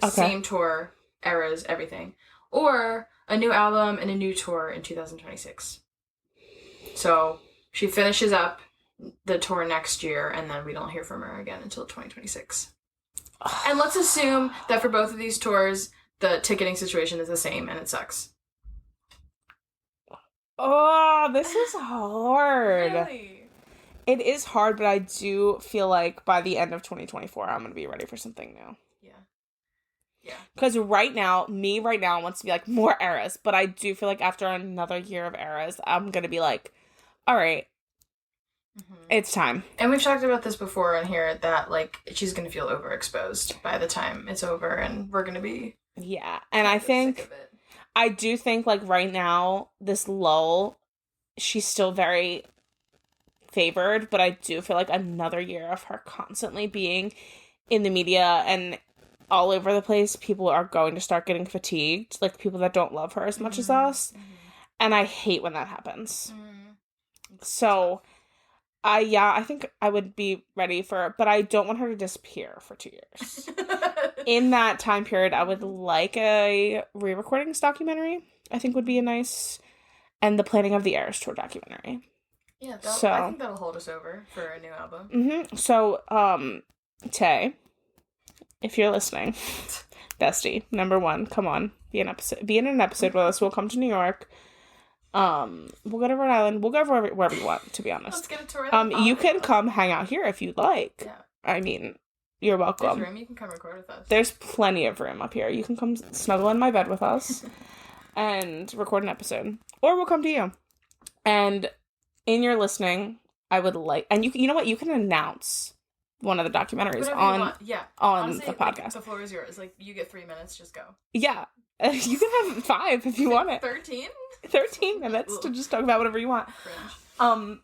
Okay. Same tour, Eras, everything. Or a new album and a new tour in 2026. So she finishes up the tour next year, and then we don't hear from her again until 2026. And let's assume that for both of these tours, the ticketing situation is the same, and it sucks. Oh, this is hard. Really? It is hard, but I do feel like by the end of 2024, I'm going to be ready for something new. Yeah. Because right now wants to be like more Eras, but I do feel like after another year of Eras, I'm going to be like, all right, it's time. And we've talked about this before on here that, like, she's going to feel overexposed by the time it's over, and we're going to be... Yeah, and I do think, like, right now, this lull, she's still very favored, but I do feel like another year of her constantly being in the media and all over the place, people are going to start getting fatigued, like people that don't love her as much as us, and I hate when that happens. So, I think I would be ready for, but I don't want her to disappear for 2 years. In that time period, I would like a re-recordings documentary, I think would be a nice, and the planning of the Eras Tour documentary. Yeah, I think that'll hold us over for a new album. So, Tay, if you're listening, bestie, number one, come on, be in an episode with us. We'll come to New York. We'll go to Rhode Island. We'll go wherever you want, to be honest. Let's get a tour. You can come hang out here if you'd like. Yeah. I mean, you're welcome. There's room. You can come record with us. There's plenty of room up here. You can come snuggle in my bed with us and record an episode. Or we'll come to you. And in your listening, I would like... And you know what? You can announce one of the documentaries on honestly, the podcast. Like, the floor is yours. Like, you get 3 minutes, just go. Yeah. You can have 5 if you want it. 13? 13 minutes to just talk about whatever you want. Cringe.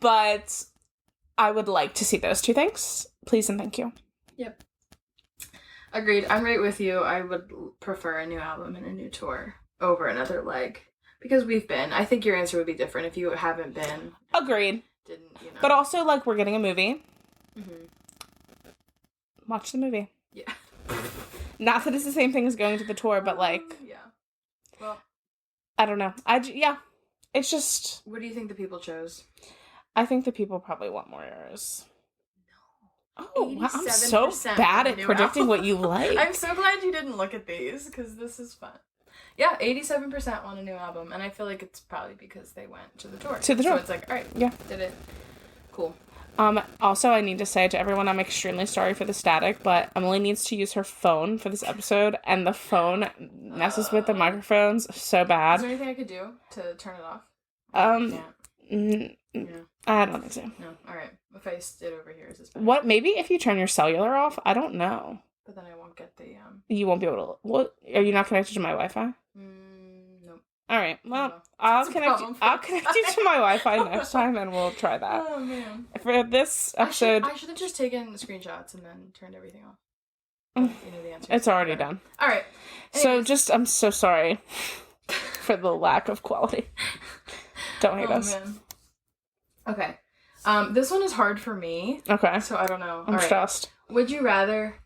But I would like to see those 2 things. Please and thank you. Yep. Agreed. I'm right with you. I would prefer a new album and a new tour over another leg. Because we've been. I think your answer would be different if you haven't been. Agreed. Didn't, you know. But also, like, we're getting a movie. Watch the movie. Yeah. Not that it's the same thing as going to the tour, but, like... Yeah. Well... I don't know. Yeah. It's just... What do you think the people chose? I think the people probably want more Eras. No. Oh, wow, I'm so bad at predicting what you like. I'm so glad you didn't look at these, because this is fun. Yeah, 87% want a new album, and I feel like it's probably because they went to the tour. So it's like, all right, yeah, did it. Cool. Also, I need to say to everyone, I'm extremely sorry for the static, but Emily needs to use her phone for this episode, and the phone messes with the microphones so bad. Is there anything I could do to turn it off? Yeah. I don't think so. No, alright. If I sit over here, is this better? What, maybe if you turn your cellular off? I don't know. But then I won't get the, You won't be able to... What? Are you not connected to my Wi-Fi? Nope. Alright, well, I'll connect you to my Wi-Fi next time, and we'll try that. Oh, man. For this episode... I should have just taken screenshots and then turned everything off. You know the answer. It's already done. Alright. So, I'm so sorry for the lack of quality. Don't hate us. Man. Okay. This one is hard for me. Okay. So I don't know. I'm stressed. Would you rather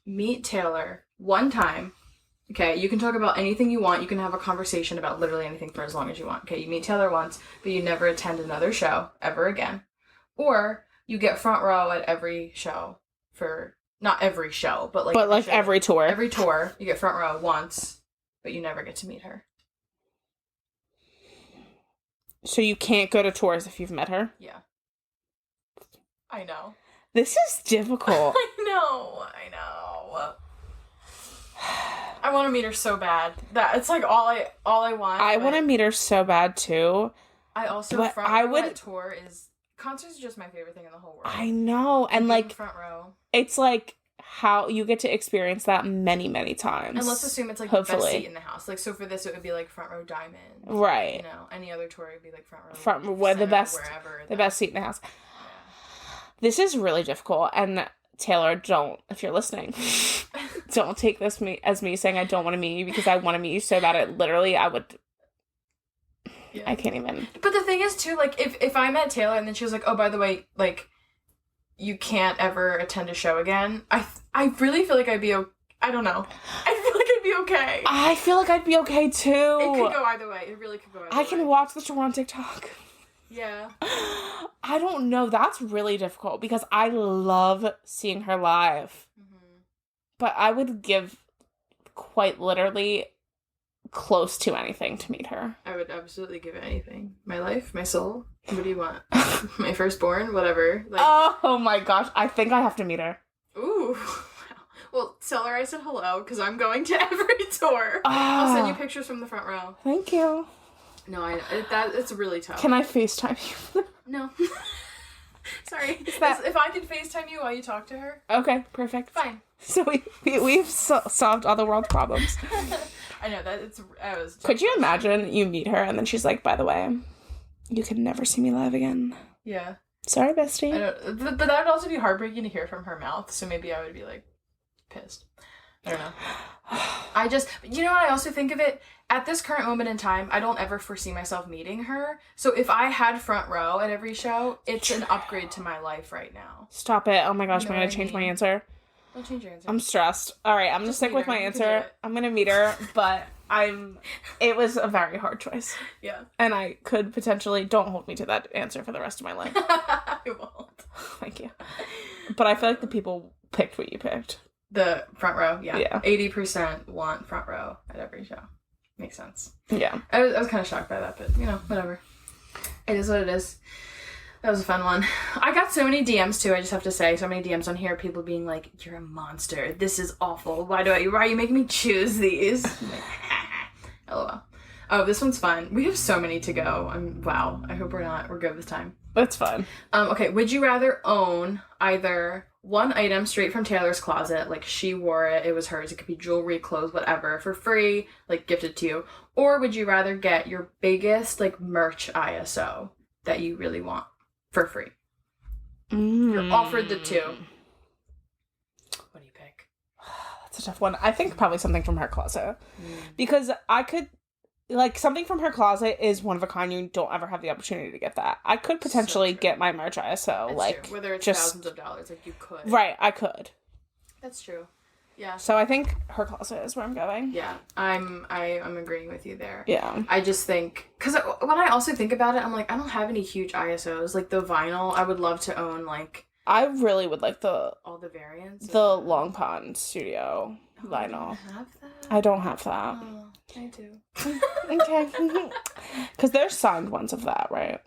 meet Taylor one time? Okay, you can talk about anything you want. You can have a conversation about literally anything for as long as you want. Okay, you meet Taylor once, but you never attend another show ever again. Or you get front row at every show for, not every show, but like every tour. Every tour, you get front row once, but you never get to meet her. So you can't go to tours if you've met her? Yeah. I know. This is difficult. I know. I want to meet her so bad. That it's like all I want. I want to meet her so bad too. I also front row at tour is concerts are just my favorite thing in the whole world. I know, and like front row. It's like how you get to experience that many, many times. And let's assume it's like the best seat in the house. Like so for this it would be like front row diamond. Right. You know, any other tour would be like front row. The best seat in the house. Yeah. This is really difficult, and Taylor, if you're listening, don't take this as me saying I don't want to meet you, because I want to meet you so bad. I would Yeah. I can't even. But the thing is, too, like, if I met Taylor and then she was like, oh, by the way, like, you can't ever attend a show again, I really feel like I'd be okay. I don't know. I feel like I'd be okay. I feel like I'd be okay, too. It could go either way. It really could go either way. I can watch the show on TikTok. Yeah. I don't know. That's really difficult because I love seeing her live. Mm-hmm. But I would give quite literally close to anything to meet her. I would absolutely give it anything. My life, my soul. What do you want? My firstborn, whatever. Like, oh my gosh, I think I have to meet her. Ooh. Well, tell her I said hello because I'm going to every tour. I'll send you pictures from the front row. Thank you. No, it's really tough. Can I FaceTime you? No. Sorry. If I could FaceTime you while you talk to her. Okay, perfect. Fine. So we've solved all the world's problems. I know that Could you imagine you meet her and then she's like, by the way, you can never see me live again. Yeah. Sorry, bestie. I know, but that would also be heartbreaking to hear from her mouth. So maybe I would be like pissed. I don't know. I just, you know what I also think of it? At this current moment in time, I don't ever foresee myself meeting her. So if I had front row at every show, it's an upgrade to my life right now. Stop it. Oh my gosh, am I going to change my answer? Don't change your answer. I'm stressed. All right, I'm going to stick with my answer. I'm going to meet her, but it was a very hard choice. Yeah. And I could potentially, don't hold me to that answer for the rest of my life. I won't. Thank you. But I feel like the people picked what you picked. The front row, yeah. Yeah. 80% want front row at every show. Makes sense. Yeah. I was kind of shocked by that, but, you know, whatever. It is what it is. That was a fun one. I got so many DMs, too, I just have to say. So many DMs on here, people being like, you're a monster. This is awful. Why are you making me choose these? Like, LOL. Oh, this one's fun. We have so many to go. Wow. I hope we're good with time. That's fun. Okay, would you rather own either one item straight from Taylor's closet, like she wore it, it was hers, it could be jewelry, clothes, whatever, for free, like gifted to you, or would you rather get your biggest, like, merch ISO that you really want for free? You're offered the two. What do you pick? That's a tough one. I think probably something from her closet. Because I could, like, something from her closet is one of a kind. You don't ever have the opportunity to get that. I could potentially get my merch ISO. That's like, true. Whether it's just thousands of dollars, like, you could. Right, I could. That's true. Yeah. So I think her closet is where I'm going. Yeah, I'm agreeing with you there. Yeah. I just think, because when I also think about it, I'm like, I don't have any huge ISOs. Like, the vinyl, I would love to own, like... I really would like all the variants? The Long Pond Studio vinyl. I don't have that. Oh, I do. Okay. Because there's signed ones of that, right?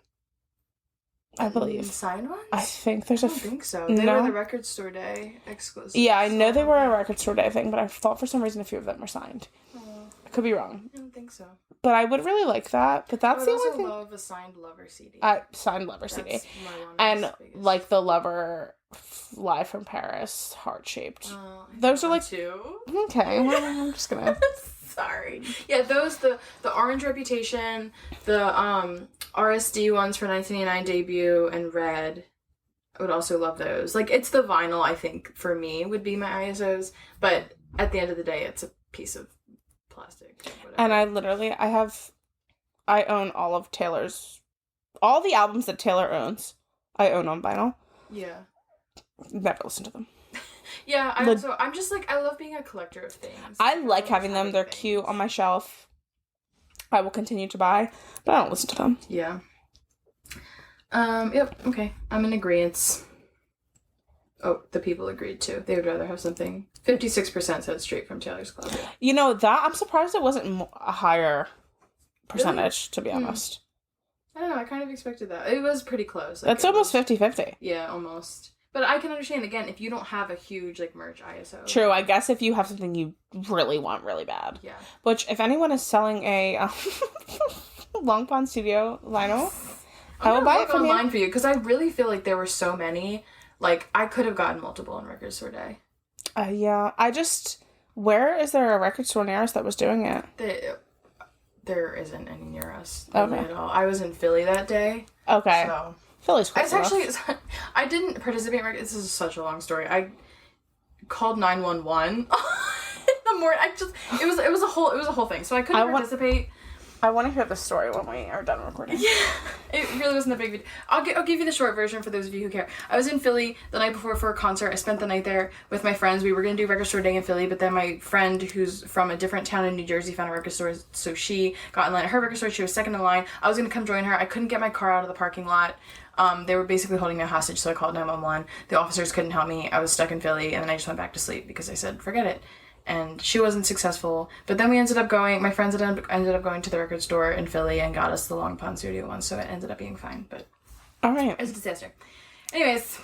I believe. Signed ones? I think there's I don't think so. They were the Record Store Day exclusive. Yeah, I know they were a Record Store Day thing, but I thought for some reason a few of them were signed. Oh. I could be wrong. I don't think so. But I would really like that. But that's the only thing. I love a signed Lover CD. Signed Lover CD. And like the Lover Live from Paris, heart-shaped. Those are like... Two? Okay, well, I'm just gonna... Sorry. Yeah, those, the Orange Reputation, the RSD ones for 1989 debut, and Red. I would also love those. Like, it's the vinyl, I think, for me, would be my ISOs. But at the end of the day, it's a piece of plastic. And I own all of Taylor's... All the albums that Taylor owns, I own on vinyl. Yeah. Never listen to them. Yeah, I'm just like, I love being a collector of things. I like having them. They're cute on my shelf. I will continue to buy, but I don't listen to them. Yeah. Yep, okay. I'm in agreeance. Oh, the people agreed too. They would rather have something. 56% said straight from Taylor's closet. You know, that, I'm surprised it wasn't a higher percentage, to be honest. I don't know, I kind of expected that. It was pretty close. Like, it's almost 50-50. Yeah, almost. But I can understand, again, if you don't have a huge, like, merch ISO. True, I guess if you have something you really want really bad. Yeah. Which, if anyone is selling a Long Pond Studio vinyl, I will buy it from online for you, because I really feel like there were so many. Like, I could have gotten multiple on Record Store Day. Yeah, where is there a record store near us that was doing it? There isn't any near us. Okay. At all. I was in Philly that day. Okay. So... Philly's close enough. Actually, I didn't participate in this is such a long story. I called 911 in the morning. It was a whole thing. So I couldn't participate. I want to hear the story when we are done recording. Yeah, it really wasn't a big video. I'll give you the short version for those of you who care. I was in Philly the night before for a concert. I spent the night there with my friends. We were going to do record store day in Philly, but then my friend who's from a different town in New Jersey found a record store, so she got in line at her record store. She was second in line. I was going to come join her. I couldn't get my car out of the parking lot. They were basically holding me hostage, so I called 911. The officers couldn't help me. I was stuck in Philly, and then I just went back to sleep because I said, forget it. And she wasn't successful. But then we ended up going, my friends ended up going to the record store in Philly and got us the Long Pond Studio one, so it ended up being fine. But all right. It was a disaster. Anyways,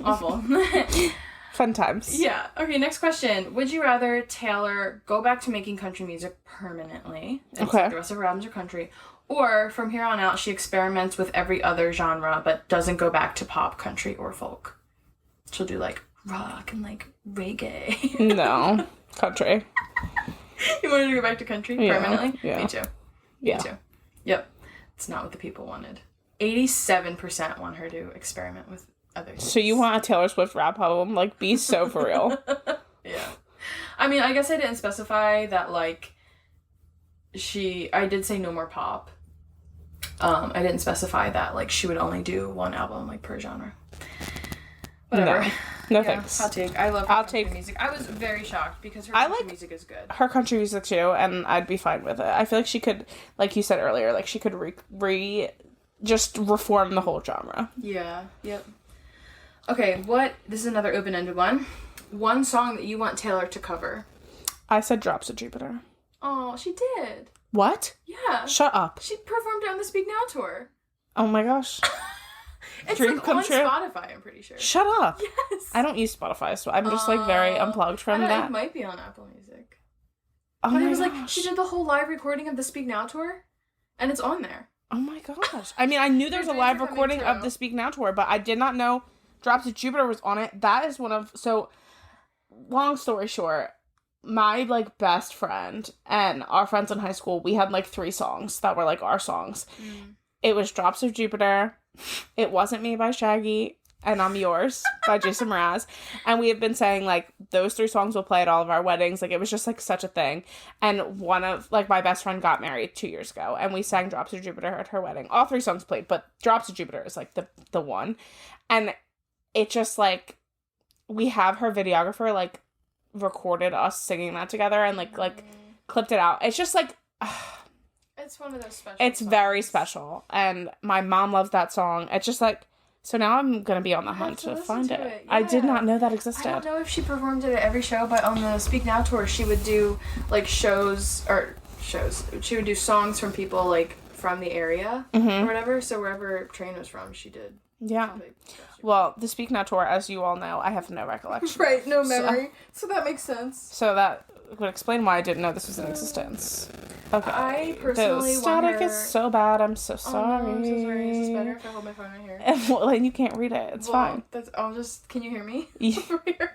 awful. Fun times. Yeah. Okay, next question. Would you rather Taylor go back to making country music permanently, and okay, the rest of her albums are country, or from here on out she experiments with every other genre but doesn't go back to pop, country, or folk? She'll do like rock and like reggae. No. Country. You wanted to go back to country permanently? Yeah. Me too. Yeah. Me too. Yep. It's not what the people wanted. 87% want her to experiment with other things. So you want a Taylor Swift rap album? Like, be so for real. Yeah. I mean, I guess I didn't specify that, like, I did say no more pop. I didn't specify that, like, she would only do one album, like, per genre. Whatever. No thanks. Hot take. I love her country music. I was very shocked because her country music is good. Her country music too, and I'd be fine with it. I feel like she could, like you said earlier, like she could just reform the whole genre. Yeah. Yep. Okay, this is another open-ended one. One song that you want Taylor to cover. I said Drops of Jupiter. Oh, she did. What? Yeah. Shut up. She performed it on the Speak Now tour. Oh my gosh. It's Dream like come on true. Spotify, I'm pretty sure. Shut up. Yes. I don't use Spotify, so I'm just like very unplugged from that. It might be on Apple Music. Oh but my it was gosh. like, she did the whole live recording of the Speak Now tour, and it's on there. Oh my gosh. I mean, I knew there was a live recording of the Speak Now tour, but I did not know Drops of Jupiter was on it. That is so, long story short, my, like, best friend and our friends in high school, we had, like, 3 songs that were, like, our songs. It was Drops of Jupiter, It Wasn't Me by Shaggy, and I'm Yours by Jason Mraz. And we have been saying, like, those 3 songs will play at all of our weddings. Like, it was just, like, such a thing. And one of, like, my best friend got married 2 years ago, and we sang Drops of Jupiter at her wedding. All 3 songs played, but Drops of Jupiter is, like, the one. And it just, like, we have her videographer, like, recorded us singing that together and, like, clipped it out. It's just, like... It's one of those special It's songs. very special. And my mom loves that song. It's just, like... So now I'm going to be on the hunt to find it. Yeah. I did not know that existed. I don't know if she performed it at every show, but on the Speak Now tour, she would do, like, shows. She would do songs from people, like, from the area or whatever. So wherever Train was from, she did. Yeah. Well, the Speak Now tour, as you all know, I have no recollection. Right, no memory. So that makes sense. So that would explain why I didn't know this was in existence. Okay. I personally the static want her... is so bad. I'm so sorry. Oh, no, I'm so sorry. Is this better if I hold my phone right here? Well, then you can't read it. It's fine. Can you hear me?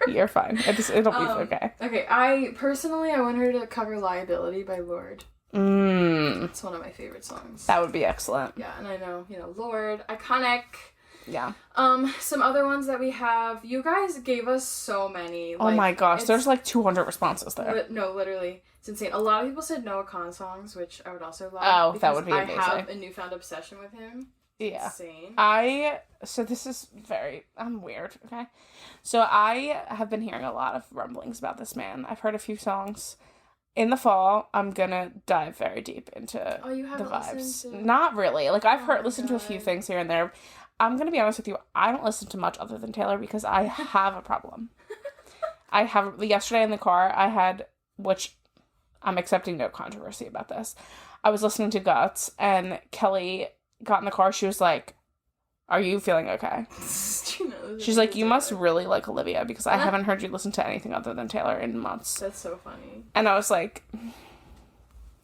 You're fine. It'll be okay. Okay, I want her to cover Liability by Lorde. It's one of my favorite songs. That would be excellent. Yeah, and I know, Lorde, iconic. Yeah. Some other ones that we have. You guys gave us so many. Oh my gosh, there's like 200 responses there. No, literally. It's insane. A lot of people said Noah Khan songs, which I would also love. Oh, that would be amazing. I have a newfound obsession with him. Yeah. Insane. So this is I'm weird, okay? So I have been hearing a lot of rumblings about this man. I've heard a few songs. In the fall, I'm gonna dive very deep into the vibes. Not really. Like, I've listened to a few things here and there. I'm going to be honest with you, I don't listen to much other than Taylor because I have a problem. Yesterday in the car, which I'm accepting no controversy about this, I was listening to Guts, and Kelly got in the car, she was like, "Are you feeling okay?" She's like, "You must really like Olivia because I haven't heard you listen to anything other than Taylor in months." That's so funny. And I was like,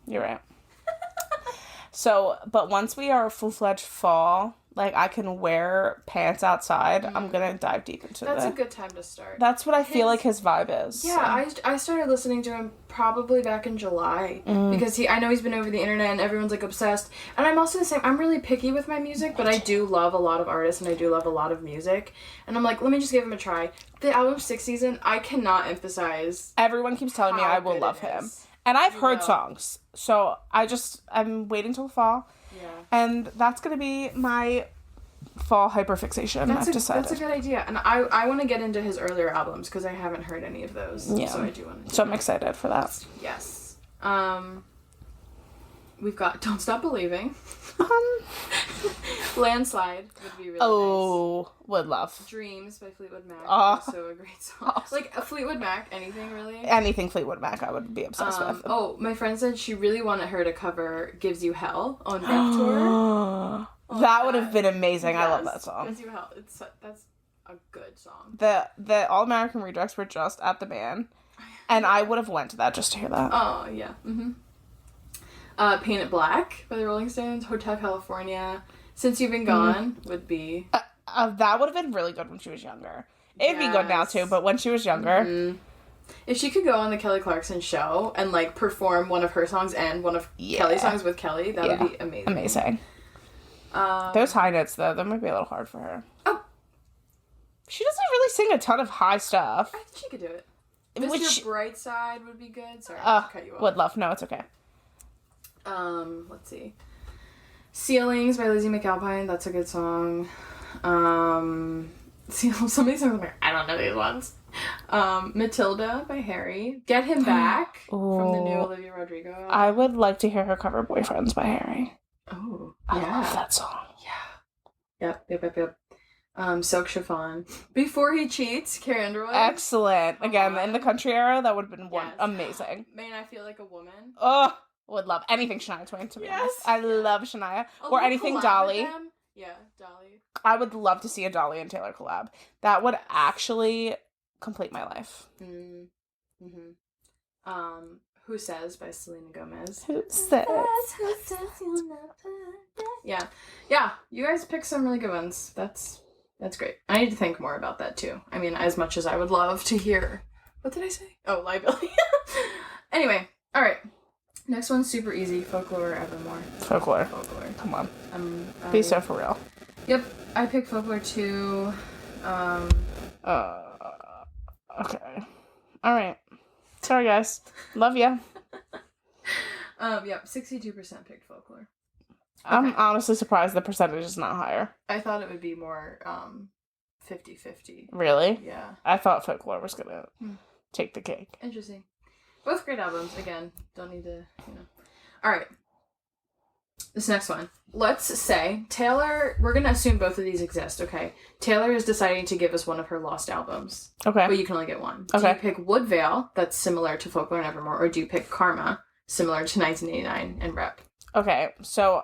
"You're right." So, but once we are full-fledged fall, like, I can wear pants outside, I'm gonna dive deep into That's a good time to start. That's what I feel like his vibe is. Yeah, so. I started listening to him probably back in July, because I know he's been over the internet and everyone's, like, obsessed. And I'm also the same. I'm really picky with my music, but I do love a lot of artists and I do love a lot of music. And I'm like, let me just give him a try. The album 6 Season, I cannot emphasize. Everyone keeps telling me I will love him. And I've You heard will. songs. So I'm waiting till fall. Yeah. And that's going to be my fall hyperfixation. I've decided. That's a good idea. And I want to get into his earlier albums because I haven't heard any of those. Yeah. So I do want to. So I'm excited for that. Yes. We've got Don't Stop Believing. Landslide would be really nice. Would love. Dreams by Fleetwood Mac. Oh. Also a great song. Like a Fleetwood Mac, anything really. Anything Fleetwood Mac I would be obsessed with. Oh, my friend said she really wanted her to cover Gives You Hell on Rep Tour. That would have been amazing. Yes. I love that song. Gives You Hell. That's a good song. The All American Rejects were just at the band, and I would have went to that just to hear that. Oh yeah. Paint It Black by the Rolling Stones. Hotel California. Since You've Been Gone would be. That would have been really good when she was younger. It'd be good now too, but when she was younger. If she could go on the Kelly Clarkson show and like perform one of her songs and one of Kelly's songs with Kelly, that would be amazing. Amazing. Those high notes though, that might be a little hard for her. Oh. She doesn't really sing a ton of high stuff. I think she could do it. Mr. Brightside would be good. Sorry, to cut you off. Would love. No, it's okay. Let's see. Ceilings by Lizzie McAlpine. That's a good song. Some of these songs I'm like, I don't know these ones. Matilda by Harry. Get Him Back from the new Olivia Rodrigo album. I would like to hear her cover Boyfriends by Harry. Oh, I love that song. Yeah. Yep. Silk Chiffon. Before He Cheats, Carrie Underwood. Excellent. Again, in the country era, that would have been amazing. Man, I Feel Like a Woman. Oh, would love anything Shania Twain, to be honest. I love Shania. Or anything Dolly. Yeah, Dolly. I would love to see a Dolly and Taylor collab. That would actually complete my life. Who Says by Selena Gomez. Who Says? Who says you'll never... Yeah. You guys picked some really good ones. That's great. I need to think more about that too. I mean, as much as I would love to hear. What did I say? Oh, liability. Anyway, all right. Next one's super easy. Folklore Evermore. Folklore. Come on. Be so for real. Yep. I picked Folklore too. Okay. All right. Sorry, guys. Love ya. Yep. 62% picked Folklore. Okay. I'm honestly surprised the percentage is not higher. I thought it would be more 50-50. Really? Yeah. I thought Folklore was gonna take the cake. Interesting. Both great albums. Again, don't need to, All right. This next one. Let's say Taylor, we're going to assume both of these exist, okay? Taylor is deciding to give us one of her lost albums. Okay. But you can only get one. Okay. Do you pick Woodvale, that's similar to Folklore and Evermore, or do you pick Karma, similar to 1989 and Rep? Okay, so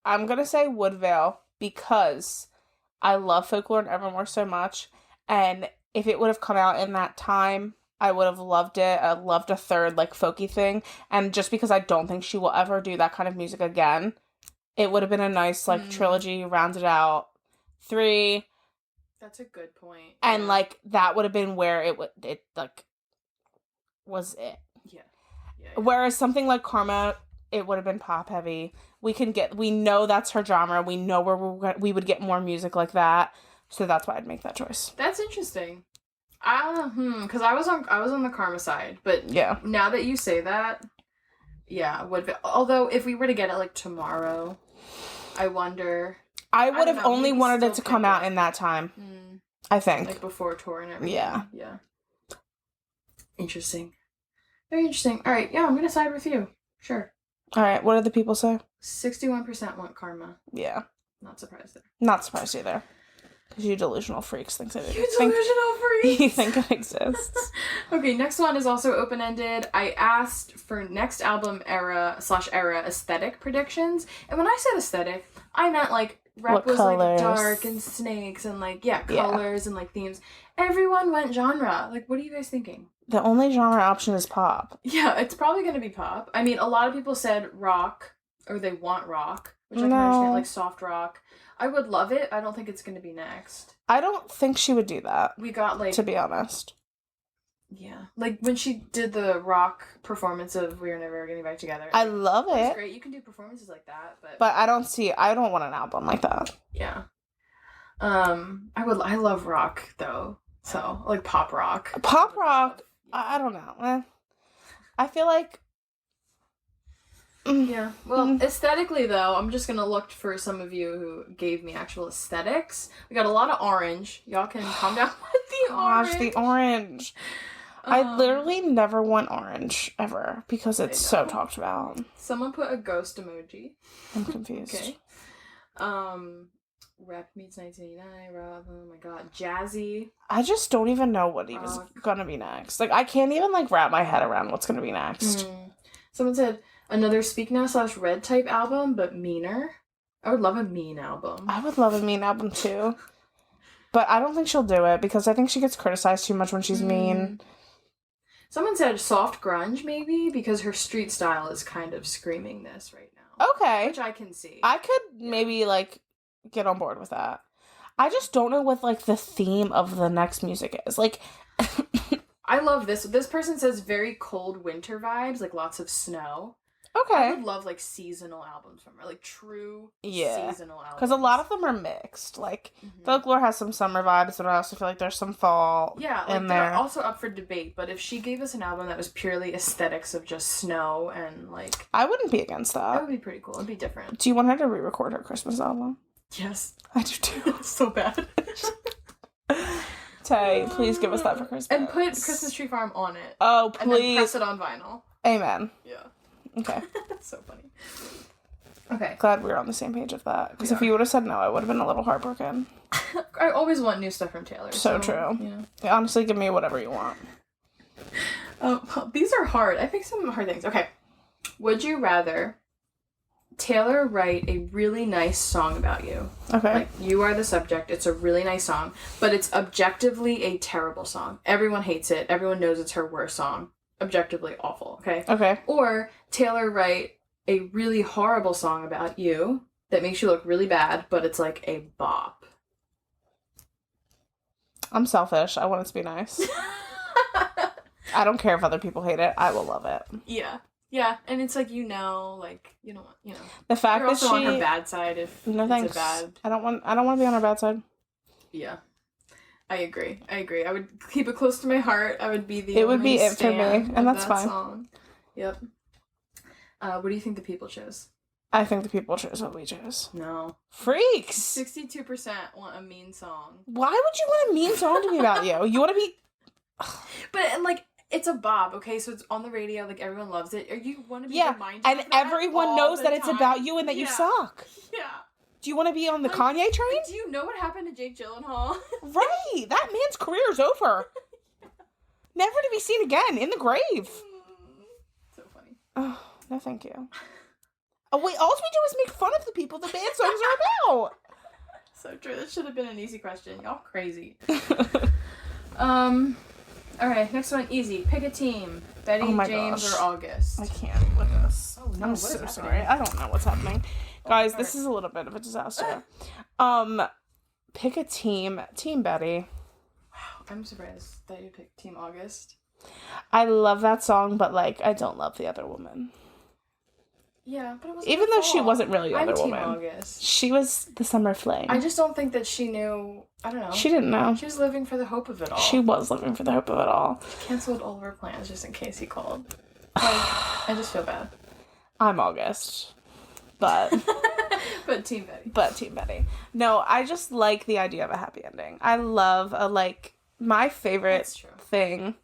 I'm going to say Woodvale because I love Folklore and Evermore so much, and if it would have come out in that time, I would have loved it. I loved a third, folky thing. And just because I don't think she will ever do that kind of music again, it would have been a nice, trilogy, rounded out 3. That's a good point. And, that would have been where it was it. Yeah. Whereas something like Karma, it would have been pop heavy. We know that's her genre. We know where we would get more music like that. So that's why I'd make that choice. That's interesting. Because I was on the Karma side, but now that you say that, although if we were to get it tomorrow, I wonder. I would have only wanted it to come out in that time. I think before tour and everything. Yeah. Interesting. Very interesting. All right, I'm gonna side with you. Sure. All right. What did the people say? 61% want Karma. Yeah. Not surprised there. Not surprised either. Because you delusional freaks think that you think it exists. Okay, next one is also open-ended. I asked for next album era aesthetic predictions. And when I said aesthetic, I meant Rep was dark and snakes and colors and themes. Everyone went genre. What are you guys thinking? The only genre option is pop. Yeah, it's probably going to be pop. I mean, a lot of people said rock, or they want rock, which I can understand, soft rock. I would love it. I don't think it's going to be next. I don't think she would do that. We got to be honest. Yeah. When she did the rock performance of We Are Never Getting Back Together. I love it. It's great. You can do performances like that, but I don't want an album like that. Yeah. I love rock though. So, pop rock. Pop rock, I don't know. I feel like Yeah. Well, aesthetically, though, I'm just gonna look for some of you who gave me actual aesthetics. We got a lot of orange. Y'all can calm down with the orange. Gosh, the orange. I literally never want orange, ever, because it's so talked about. Someone put a ghost emoji. I'm confused. Okay. Rap meets 1989, Rob, oh my god, Jazzy. I just don't even know what he was gonna be next. Like, I can't even, like, wrap my head around what's gonna be next. Someone said, another Speak Now / Red type album, but meaner. I would love a mean album. I would love a mean album, too. But I don't think she'll do it, because I think she gets criticized too much when she's mean. Someone said soft grunge, maybe, because her street style is kind of screaming this right now. Okay. Which I can see. I could maybe, like, get on board with that. I just don't know what, like, the theme of the next music is. Like... I love this. This person says very cold winter vibes, like lots of snow. Okay. I would love, like, seasonal albums from her. Like, true seasonal albums. Because a lot of them are mixed. Like, Folklore has some summer vibes, but I also feel like there's some fall in there. They're also up for debate, but if she gave us an album that was purely aesthetics of just snow and, like... I wouldn't be against that. That would be pretty cool. It'd be different. Do you want her to re-record her Christmas album? Yes. I do too. So bad. Tay, please give us that for Christmas. And put Christmas Tree Farm on it. Oh, please. And then press it on vinyl. Amen. Yeah. Okay. That's so funny. Okay. Glad we were on the same page of that. Because if you would have said no, I would have been a little heartbroken. I always want new stuff from Taylor. So true. Yeah. Honestly, give me whatever you want. These are hard. I picked some hard things. Okay. Would you rather Taylor write a really nice song about you? Okay. Like, you are the subject. It's a really nice song, but it's objectively a terrible song. Everyone hates it. Everyone knows it's her worst song. Objectively awful, okay? Okay. Or Taylor write a really horrible song about you that makes you look really bad, but it's like a bop. I'm selfish. I want it to be nice. I don't care if other people hate it. I will love it. Yeah. Yeah, and it's like, like, you know. The fact You're that also on her bad side if no, it's thanks. a bad... I don't want to be on her bad side. Yeah. I agree. I would keep it close to my heart. I would be the It would be it for me, and that's fine. Song. Yep. What do you think the people chose? I think the people chose what we chose. No. Freaks! 62% want a mean song. Why would you want a mean song to be about you? You want to be... But, and, like, it's a bop, okay? So it's on the radio, like, everyone loves it. Or you want to be reminded and of that everyone knows that it's about you and that you suck. Yeah. Do you want to be on the Kanye train? Do you know what happened to Jake Gyllenhaal? Right! That man's career is over. Never to be seen again, in the grave. So funny. Oh, no thank you. Oh, wait, all we do is make fun of the people the band songs are about. So true. This should have been an easy question. Y'all crazy. Alright, next one, easy. Pick a team. Betty, James, or August. I can't with this. Oh no, I'm so sorry. I don't know what's happening. Guys, this is a little bit of a disaster. Pick a team. Team Betty. Wow, I'm surprised that you picked Team August. I love that song, but, like, I don't love the other woman. Yeah, but it wasn't even though she wasn't really the other woman. I'm Team August. She was the summer flame. I just don't think that she knew. I don't know. She didn't know. She was living for the hope of it all. She was living for the hope of it all. Canceled all of her plans just in case he called. Like, I just feel bad. I'm August. But... But Team Betty. But Team Betty. No, I just like the idea of a happy ending. I love my favorite thing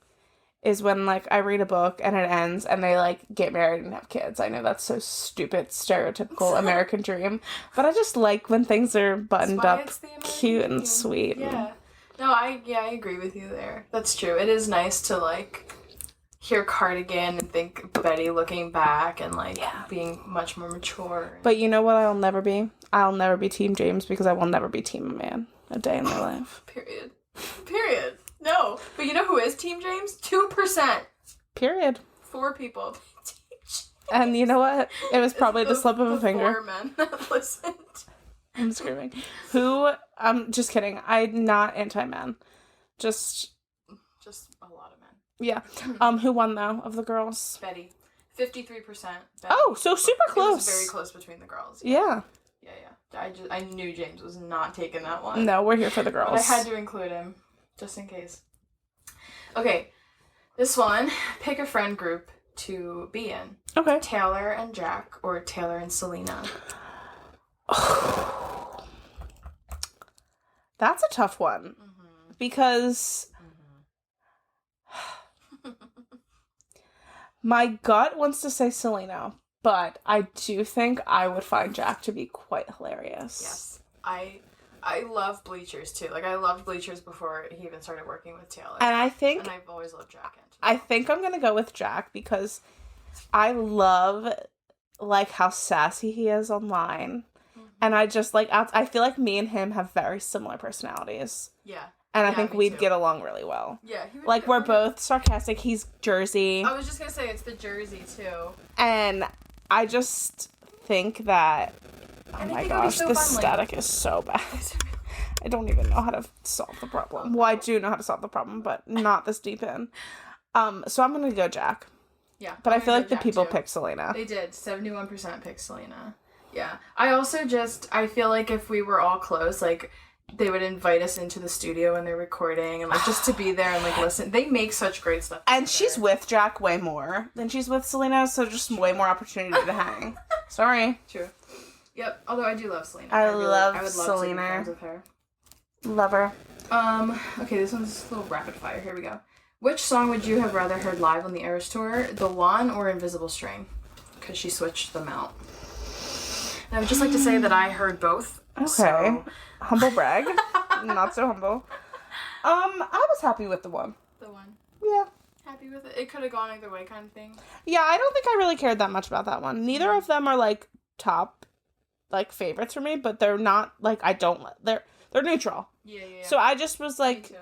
is when, like, I read a book and it ends and they, like, get married and have kids. I know that's so stupid, stereotypical American dream. But I just like when things are buttoned up, cute and sweet. Yeah. No, I agree with you there. That's true. It is nice to, like, hear Cardigan and think Betty looking back and, like, being much more mature. But you know what I'll never be? I'll never be Team James because I will never be Team Man a day in my life. Period. No. But you know who is Team James? 2%. Period. 4 people. And you know what? It was probably the slip of a finger. 4 men that listened. I'm screaming. I'm just kidding. I'm not anti-men. Just a lot of men. Yeah. Who won though of the girls? Betty. 53%. Betty. Oh, so super close. It was very close between the girls. Yeah. I knew James was not taking that one. No, we're here for the girls. But I had to include him, just in case. Okay, this one. Pick a friend group to be in. Okay. Taylor and Jack or Taylor and Selena? That's a tough one. Because my gut wants to say Selena, but I do think I would find Jack to be quite hilarious. Yes. I love Bleachers too. Like, I loved Bleachers before he even started working with Taylor. And and I've always loved Jack. I think I'm gonna go with Jack because I love like how sassy he is online, and I just like I feel like me and him have very similar personalities. Yeah. And I think we'd get along really well. Yeah. Like, we're both sarcastic. He's Jersey. I was just gonna say it's the Jersey too. And I just think that. Oh my gosh, the static is so bad. I don't even know how to solve the problem. Well, I do know how to solve the problem, but not this deep in. So I'm gonna go Jack. Yeah. But I feel like the people picked Selena. They did. 71% picked Selena. Yeah. I feel like if we were all close, like, they would invite us into the studio when they're recording and, like, just to be there and, like, listen. They make such great stuff. And she's with Jack way more than she's with Selena, so just way more opportunity to hang. Sorry. True. Yep. Although I do love Selena. I would love to be friends with her. Love her. Okay, this one's a little rapid fire. Here we go. Which song would you have rather heard live on the Eras Tour? The One or Invisible String? Because she switched them out. And I would just like to say that I heard both. Okay. So. Humble brag. Not so humble. I was happy with the One. The One. Yeah. Happy with it? It could have gone either way kind of thing. Yeah, I don't think I really cared that much about that one. Neither of them are, like, top, like, favorites for me, but they're not, like, they're neutral. Yeah. So I just was like, me too.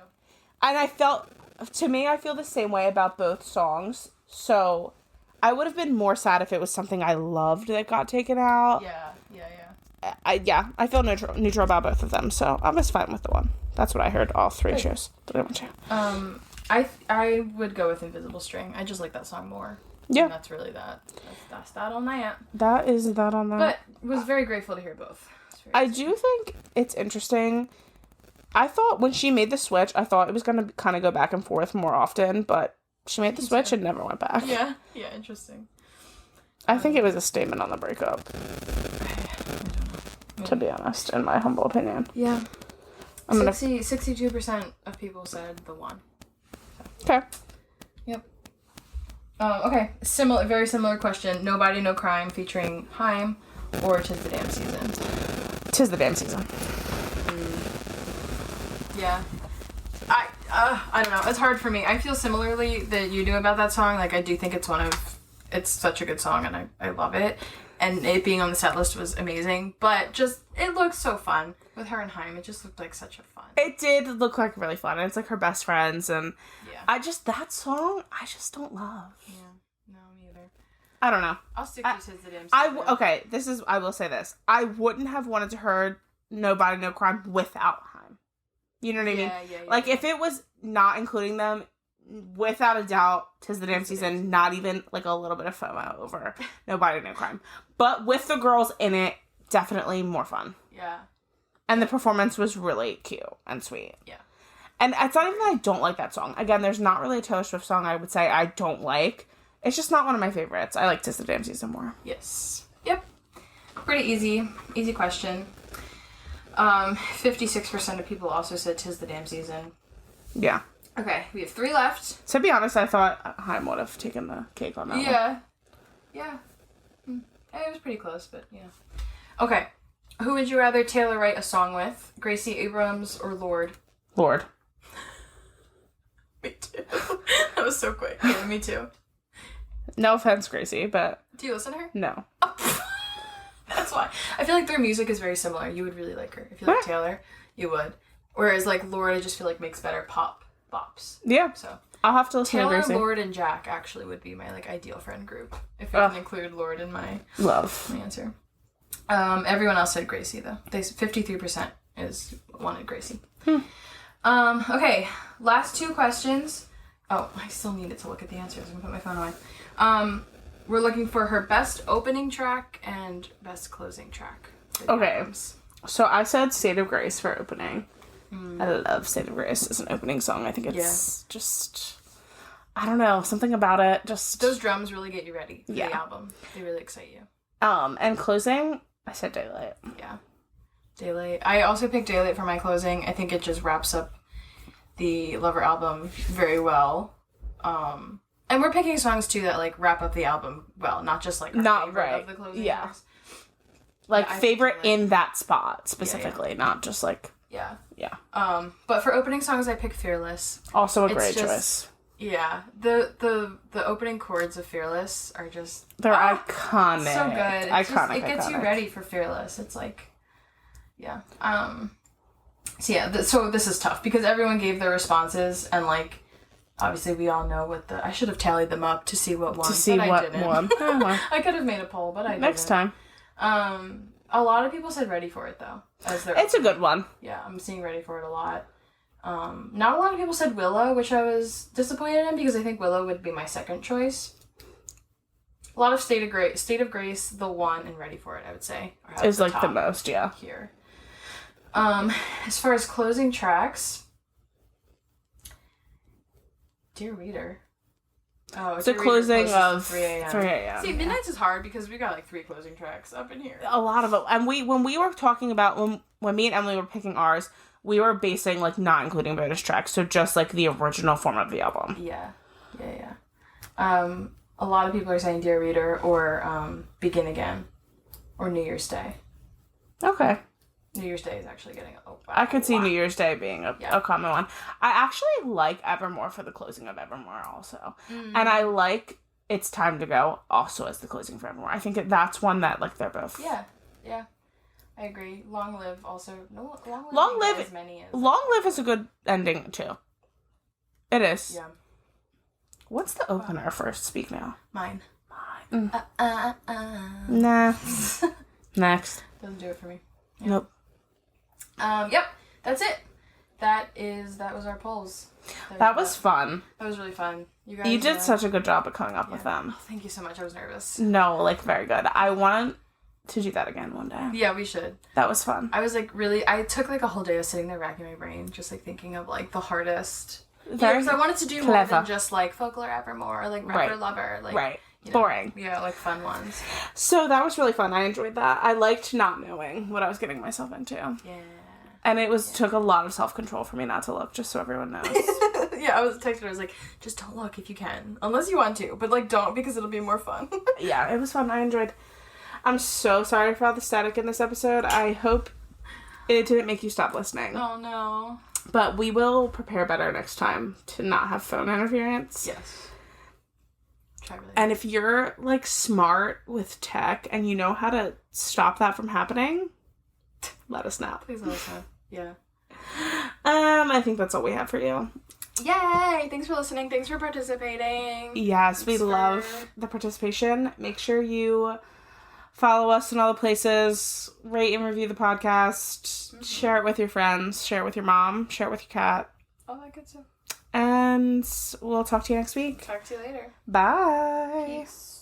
And I feel the same way about both songs, so I would have been more sad if it was something I loved that got taken out. Yeah. I feel neutral about both of them, so I was fine with the One. That's what I heard all three shows that I went to. I would go with Invisible String. I just like that song more. Yeah. And that's really that. That's that on that. That is that on that. But was very grateful to hear both. I do think it's interesting. I thought when she made the switch, I thought it was going to kind of go back and forth more often, but she made the switch and never went back. Yeah, interesting. I think it was a statement on the breakup. To be honest, in my humble opinion. Yeah. 62% of people said the One. So. Okay. Yep. Okay. Very similar question. Nobody, No Crime featuring Haim or 'Tis the Damn Season? 'Tis the Damn Season. Yeah. I don't know. It's hard for me. I feel similarly that you do about that song. Like, I do think it's such a good song and I love it. And it being on the set list was amazing. But just, it looks so fun. With her and Haim, it just looked like such a fun. It did look like really fun. And it's like her best friends. And yeah. That song, I just don't love. Yeah. No, me either. I don't know. I'll stick to 'Tis the Damn Season. I will say this. I wouldn't have wanted to hear Nobody, No Crime without Haim. You know what I mean? Yeah. Like, if it was not including them, without a doubt, 'Tis the Damn Season, not even, like, a little bit of FOMO over Nobody, No Crime. But with the girls in it, definitely more fun. Yeah. And the performance was really cute and sweet. Yeah. And it's not even that I don't like that song. Again, there's not really a Taylor Swift song I would say I don't like. It's just not one of my favorites. I like 'Tis the Damn Season more. Yes. Yep. Pretty easy. Easy question. 56% of people also said 'Tis the Damn Season. Yeah. Okay, we have 3 left. To be honest, I thought Haim would have taken the cake on that one. Yeah. It was pretty close, but yeah. Okay. Who would you rather Taylor write a song with? Gracie Abrams or Lorde? Lorde. Me too. That was so quick. Yeah, me too. No offense, Gracie, but... Do you listen to her? No. Oh. That's why. I feel like their music is very similar. You would really like her. If you like Taylor, you would. Whereas, like, Lorde, I just feel like makes better pop bops. Yeah. So I'll have to listen to Taylor, Gracie. Lorde, and Jack actually would be my, like, ideal friend group. If I can include Lorde in my answer. Everyone else said Gracie, though. 53% wanted Gracie. Okay, last 2 questions. Oh, I still needed to look at the answers. I'm gonna put my phone away. We're looking for her best opening track and best closing track. Okay. Albums. So I said State of Grace for opening. I love State of Grace as an opening song. I think it's just... I don't know, something about it just... Those drums really get you ready for Yeah. the album. They really excite you. And closing, I said Daylight. Yeah. Daylight. I also picked Daylight for my closing. I think it just wraps up the Lover album very well. And we're picking songs too that like wrap up the album well, not just like our Not favorite right. of the closing Yeah. songs. Like, Yeah, I favorite feel like- in that spot, specifically, not just like... Yeah. Yeah. But for opening songs, I picked Fearless. Also a It's great just- choice. Yeah. The opening chords of Fearless are just... They're iconic. So good. Iconic, It gets you iconic. ready for Fearless. It's like... Yeah. So yeah, so this is tough because everyone gave their responses and like... Obviously, we all know what the... I should have tallied them up to see what won, To see but I what didn't. won. Oh, well. I could have made a poll, but I didn't. Next time. A lot of people said Ready for It, though. As their It's a good one. Yeah, I'm seeing Ready for It a lot. Not a lot of people said Willow, which I was disappointed in because I think Willow would be my second choice. A lot of State of Grace, The One, and Ready for It, I would say. Is like the most, yeah. Here. As far as closing tracks... Dear Reader. Oh, It's a Dear Reader closing closes of 3 a.m. 3 a.m. See, Midnight's is hard because we got like 3 closing tracks up in here. A lot of it. And when we were talking about, when me and Emily were picking ours, we were basing, like, not including bonus tracks, so just, like, the original form of the album. Yeah. A lot of people are saying Dear Reader or Begin Again or New Year's Day. Okay. New Year's Day is actually getting I could see New Year's Day being a Yeah. common one. I actually like Evermore for the closing of Evermore also. And I like It's Time to Go also as the closing for Evermore. I think that's one that, like, they're both... Yeah. I agree. Long Live also. No, Long Live- as many as... Long Live is a good ending, too. It is. Yeah. What's the opener for Speak Now? Mine. Nah. Next. Doesn't do it for me. Nope. Yep. That's it. That was our polls. That was fun. That was really fun. You guys. You did such a good job of coming up with them. Oh, thank you so much. I was nervous. No, like, very good. I want to do that again one day. Yeah, we should. That was fun. I was like I took like a whole day of sitting there racking my brain, just like thinking of like the hardest. Very Because I wanted to do more clever. than just like Folklore Evermore or like Rapper Right. Lover. Like, Right. you know, Boring. Yeah, like fun ones. So that was really fun. I enjoyed that. I liked not knowing what I was getting myself into. Yeah. And it took a lot of self-control for me not to look, just so everyone knows. Yeah, I was texting her. I was like, just don't look if you can. Unless you want to. But like, don't because it'll be more fun. Yeah, it was fun. I enjoyed. I'm so sorry for all the static in this episode. I hope it didn't make you stop listening. Oh, no. But we will prepare better next time to not have phone interference. Yes. Try really And if you're, like, smart with tech and you know how to stop that from happening, let us know. Please let us know. Yeah. I think that's all we have for you. Yay! Thanks for listening. Thanks for participating. Yes, we Thanks for- love the participation. Make sure you follow us in all the places, rate and review the podcast, share it with your friends, share it with your mom, share it with your cat, All that good stuff. and we'll talk to you next week. Talk to you later. Bye. Peace.